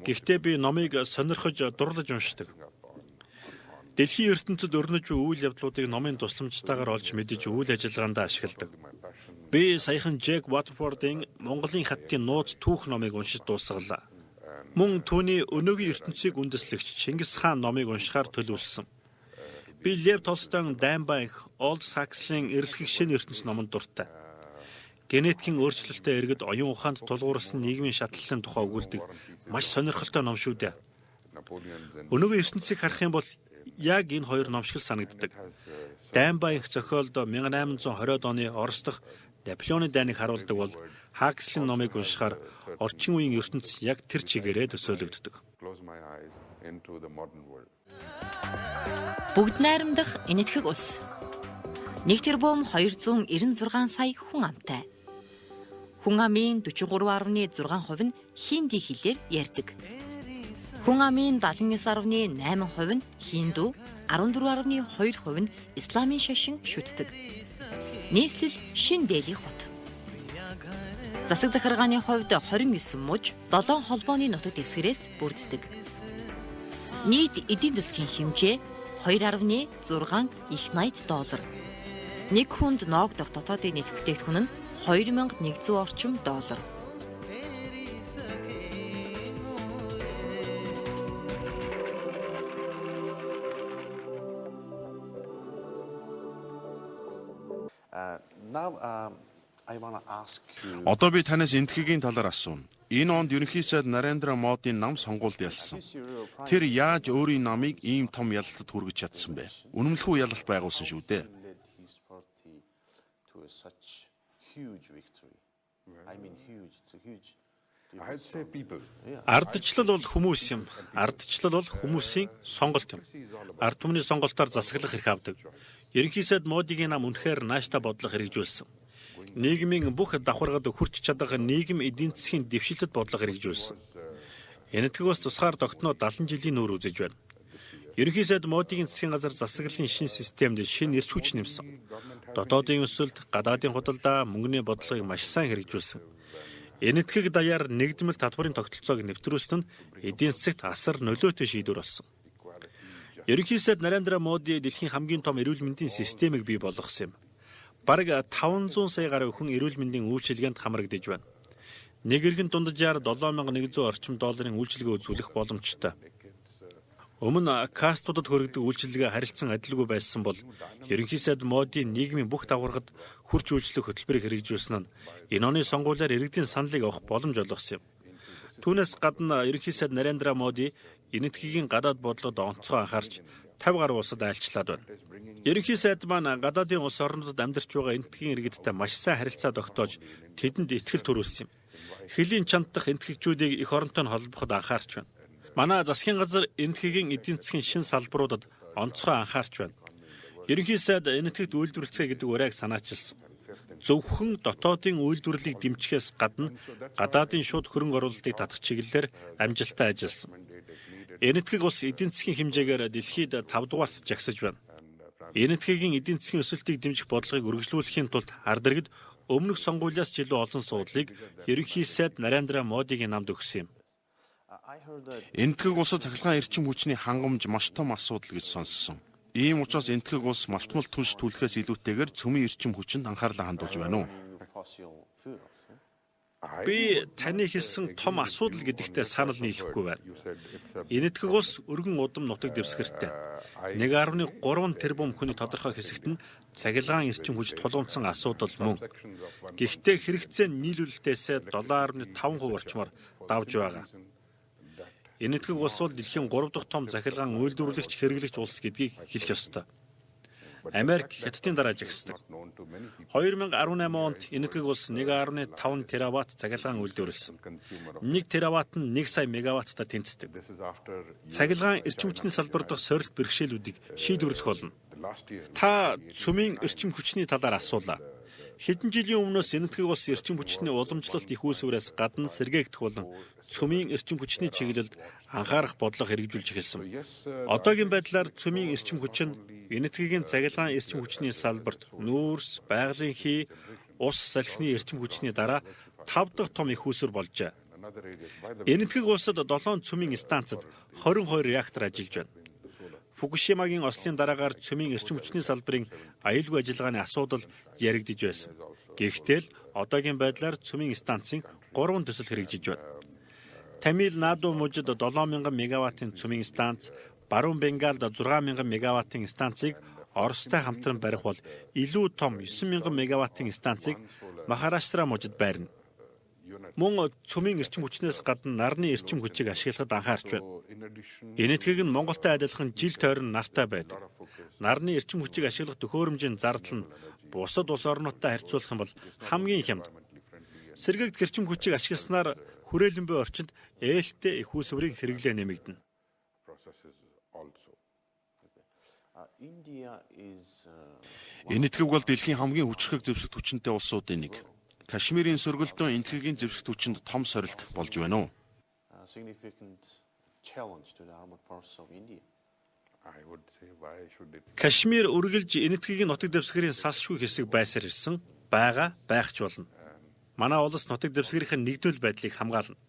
S2: Гэхдээ би номыг сонирхож дурлаж уншдаг. Дэлхийн ертөнцид өрнөж буй үйл явдлуудыг номын тусламжтайгаар олж мэдэж үйл ажиллагаанд ашигладаг. Би саяхан Джек Ватерфордын Монголын хаттын нууц түүх номыг уншиж дуусгалаа. Мөн түүний өнөөгийн ертөнцийг үндэслэгч Чингис хаан номыг уншихаар төлөвлөсөн. Би Лев Толстойн Дайн банк, Олдс Хакслийн эрэлхийг шинэ ертөнц номонд дуртай. Генетикийн өөрчлөлтөд иргэд оюун ухаанд тулгуурласан нийгмийн шатлалын тухай өгүүлдэг маш сонирхолтой ном шүү дээ. Өнөөгийн ертөнцийг харах юм бол яг энэ хоёр ном шиг санагддаг. Дайн банк зохиолд 1820-ад оны Орос дахь Наполеоны дайныг харуулдаг бол Хакслийн номыг уншихаар орчин үеийн ертөнц яг тэр чигээрээ төсөөлөгддөг.
S3: Бүгд найрамдах энэтхэг ус. 1 тэрбум 296 сая хүн амтай. Хүн амын 43.6% нь хинди хэлээр ярьдаг. Хүн амын 79.8% нь хинду, 14.2% нь исламын шашин шүтдэг. Нийслэл шин дээлийн хот. Засаг захиргааны хувьд 29 муж, 7 холбооны нутаг дэвсгэрээс бүрддэг. Нийт эдийн засгийн хэмжээ $2.6 их $80. Нэг хүнд ноогдох дотоодын нийт бүтээгдэхүүн нь $2100 орчим.
S1: Одоо би танаас энэтхэгийн талаар асууна. Энэ онд ерөнхий сайд Нарендра Модийн нам сонгуульд ялсан. Тэр яаж өөрийн намыг ийм том ялалтад хүргэж чадсан бэ? Үнэмлэхүй ялалт байгуулсан шүү дээ.
S2: Ардчлал бол хүмүүс юм. Ардчлал бол хүмүүсийн сонголт юм. Ард түмний сонголтоор засаглах эрх авдаг. Ерөнхий сайд Модигийн нам үнэхээр нааштай бодлого хэрэгжүүлсэн. Нийгмийн бүх давхаргад хүрч чадах нийгэм эдийн засгийн дэвшилтэд бодлого хэрэгжүүлсэн. Энэтхэг бас тусгаар тогтноо 70 жилийн нүүр үзэж байна. Ерөнхий сайд Модигийн засгийн газар засаглалын шинэ системд шинэ эрч хүч нэмсэн. Дотоодын өсөлт, гадаадын худалдаа, мөнгөний бодлогыг маш сайн хэрэгжүүлсэн. Энэтхэг даяар нэгдмэл татварын тогтолцоог нэвтрүүлсэн нь эдийн засагт асар нөлөөтэй шийдвэр болсон. Ерөнхий сайд Нарендра Моди дэлхийн хамгийн том эрүүл мэндийн системийг бий болгосон юм. Бараг 500 сая гаруй хүн эрүүл мэндийн үйлчилгээнд хамрагдаж байна. Нэг иргэн дунджаар $7100 орчим үйлчилгээ үзүүлэх боломжтой. Өмнө кастуудад хүргэдэг үйлчилгээ харилцан адилгүй байсан бол ерөнхий сайд Модийн нийгмийн бүх давхаргад хүрч үйлчлэх хөтөлбөрийг хэрэгжүүлсэн нь энэ оны сонгуулиар иргэдийн саналыг авах боломж олгосон юм. Түүнээс гадна ерөнхий сайд Нарендра Моди энэтхэгийн гадаад бодлогод онцгой анхаарч 50 гаруй улсад айлчлаад байна. Ерөнхий сайд маань гадаадын улс орнуудад амьдарч байгаа энэтхэгийн иргэдтэй маш сайн харилцаа тогтоож тэдэнд итгэл төрүүлсэн юм. Хөлийн чамд дахь энэтхэгчүүдийг эх оронтой нь холбоход анхаарч байна. Манай засгийн газар энэтхэгийн эдийн засгийн шин салбаруудад онцгой анхаарч байна. Ерөнхий сайд энэтхэгт үйлдвэрлэцгээ гэдэг урайг санаачилсан. Зөвхөн дотоодын үйлдвэрлэлийг дэмжихээс гадна гадаадын шууд хөрөнгө оруулалтыг татах чиглэлээр амжилттай ажилласан. Энэтхэг улс эдийн засгийн хэмжээгээр дэлхийд 5 дугаарт жагсаж байна. Энэтхэгийн эдийн засгийн өсөлтийг дэмжих бодлогыг үргэлжлүүлэхийн тулд ард иргэд өмнөх сонгуулиас ч илүү олон суудлыг ерөнхий сайд Нарендра Модигийн намд өгсөн юм.
S1: Энэтхэг улсад цахилгаан эрчим хүчний хангамж маш том асуудал гэж сонссон. Ийм учраас энэтхэг улс малтмал түнш түлхээс илүүтэйгээр цөмийн эрчим хүчинд анхаарлаа хандуулж байна уу?
S2: Би таны хэлсэн том асуудал гэдэгтээ санал нийлэхгүй байна. Энэтхэг улс өргөн удам нутаг дэвсгэртэй. 1.3 тэрбум хүний тодорхой хэсэгт нь цахилгаан эрчим хүч тулгымцсан асуудал мөн. Гэхдээ хэрэгцээ нийлүүлэлтээс 7.5% орчмоор давж байгаа. Энэтхэг улс бол дэлхийн 3 дахь том захилгаан үйлдвэрлэгч хэрэглэгч улс гэдгийг хэлэх ёстой. Америк Хятадын дараа жагсдаг. 2018 онд энэтхэг улс 1.5 тераватт цахилгаан үйлдвэрлэсэн. 1 тераватт нь 1 сая мегаватттай тэнцдэг. Цахилгаан эрчим хүчний салбар дахь сорилт бэрхшээлүүдийг шийдвэрлэх болно. Та цөмийн эрчим хүчний талаар асуулаа. Хэдэн жилийн өмнөөс энэтхэг улс эрчим хүчний уламжлалт их үүсвэрээс гадна сэргээгдэх болон цөмийн эрчим хүчний чиглэлд анхаарах бодлого хэрэгжүүлж эхэлсэн. Одоогийн байдлаар цөмийн эрчим хүч нь энэтхэгийн цахилгаан эрчим хүчний салбарт нүүрс, байгалийн хий, ус салхины эрчим хүчний дараа 5 дахь том их үүсвэр болжээ. Энэтхэг улсад 7 цөмийн станцад 22 реактор ажиллаж байна. Фукушимагийн ослын дараагаар цөмийн эрчим хүчний салбарын аюулгүй ажиллагааны асуудал яригдж байсан. Гэхдээ л одоогийн байдлаар цөмийн станцын 3 төсөл хэрэгжиж байна. Тамил Наду мужид 7000 мегаваттын цөмийн станц, Баруун Бенгалд 6000 мегаваттын станцыг Оростой хамтран барих бол илүү том 9000 мегаваттын станцыг Махараштра мужид байрна. Мөн цөмийн эрчим хүчнээс гадна нарны эрчим хүчийг ашиглахад анхаарч байна. Энэтхэг нь Монголтой адилхан жил тойрон нартай байдаг. Нарны эрчим хүчийг ашиглах төхөөрөмжийн зардал нь бусад улс орнуудтай харьцуулах юм бол хамгийн хямд. Сэргээгдэх эрчим хүчийг ашигласнаар хүрээлэн буй орчинд ээлтэй их үүсвэрийн хэрэглээ нэмэгдэнэ.
S1: Энэтхэг бол дэлхийн хамгийн хүчрхэг зэвсэгт хүчинтэй улсуудын нэг. Кашмирийн сөргөлтөө энэтхэгийн зэвсэгт хүчинд том сорилт болж байна уу?
S2: Кашмир үргэлж энэтхэгийн нутаг дэвсгэрийн салшгүй хэсэг байсаар ирсэн, байх ч болно. Манай улс нутаг дэвсгэрийн нэгдвэл байдлыг хамгаална.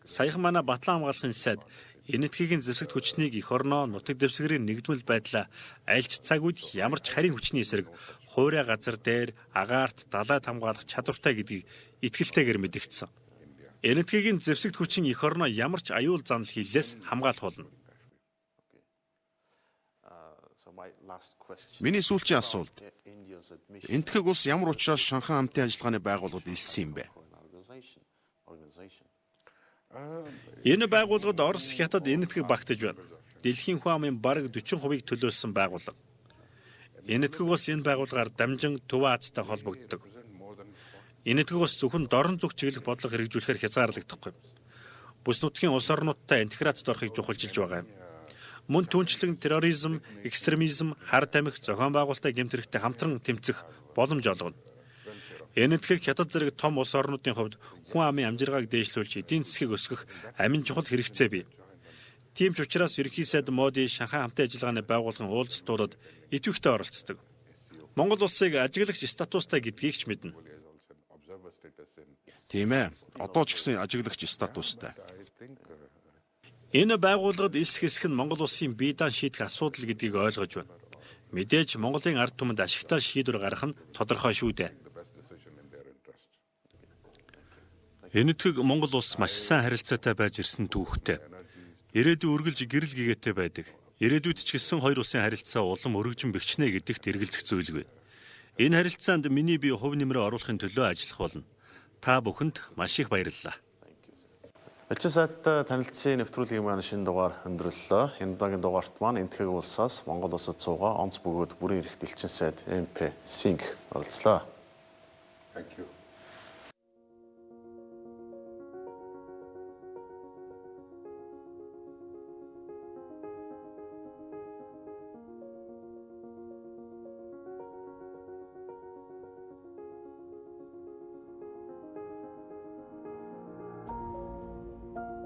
S2: Саяхан манай Батлан хамгаалахын сайд энэтхэгийн зэвсэгт хүчнийг эх орноо нутаг дэвсгэрийн нэгдвэл байдлаа альж цаг үед ямар ч харийн хүчний эсрэг хуурай газар дээр агаарт далайд хамгаалах чадвартай гэдгийг итгэлтэйгээр мэдэгдсэн. Энэтхэгийн зэвсэгт хүчин эх орноо ямар ч аюул занал хийлээс хамгаалах болно.
S1: Миний сүүлчийн асуулт. Энэтхэг улс ямар учраас Шанхай хамтын ажиллагааны байгууллагад илсэн юм бэ?
S2: Энэ байгууллагад Орос, Хятад энэтхэг багтаж байна. Дэлхийн хүн амын бараг 40%-ийг төлөөлсөн байгууллага. Энэтхэг улс энэ байгууллагаар дамжин Төв Азитай холбогддог. Энэтхэг улс зөвхөн дорн зүг чиглэх бодлого хэрэгжүүлэхээр хязгаарлагдахгүй. Бүс нутгийн улс орнуудтай интеграцид орохыг чухалчилж байгаа юм. Мөн түнчлэн терроризм, экстремизм, хар тамхи, зохион байгуулалттай гэмт хэрэгтэй хамтран тэмцэх боломж олгоно. Энэтхэг Хятад зэрэг том улс орнуудын хувьд хүн амын амжиргааг дээшлүүлж эдийн засгийг өсгөх амин чухал хэрэгцээ бий. Тийм ч учраас ерөнхий сайд Моди Шанхай хамтын ажиллагааны байгууллагын уулзалтуудад идэвхтэй оролцдог. Монгол улсыг ажиглагч статустай гэдгийг ч мэднэ.
S1: Тийм ээ. Одоо ч гэсэн ажиглагч статустай.
S2: Энэ байгууллагад элс хэсэг нь Монгол улсын бие даан шийдэх асуудал гэдгийг ойлгож байна. Мэдээж Монголын ард түмэнд ашигтай шийдвэр гаргах нь тодорхой шүү дээ. Энэтхэг Монгол улс маш сайн харилцаатай байж ирсэн түүхтэй. Ирээдүйн үргэлж гэрэл гэгээтэй байдаг. Ирээдүйд ч гэсэн хоёр улсын харилцаа улам өргөжин бэхжинэ гэдэгт эргэлзэх зүйлгүй. Энэ харилцаанд миний бие хувь нэмрээ оруулахын төлөө ажиллах болно. Та бүхэнд маш их баярлалаа.
S1: Элчин сайдтай танилцсан нэвтрүүлгийн маань шинэ дугаар өндөрлөлөө. Энэ удаагийн дугаарт маань энэтхэг улсаас Монгол улсад суугаа онц бөгөөд бүрэн эрхт элчин сайд МП Синг оролцлоо.
S4: Thank you.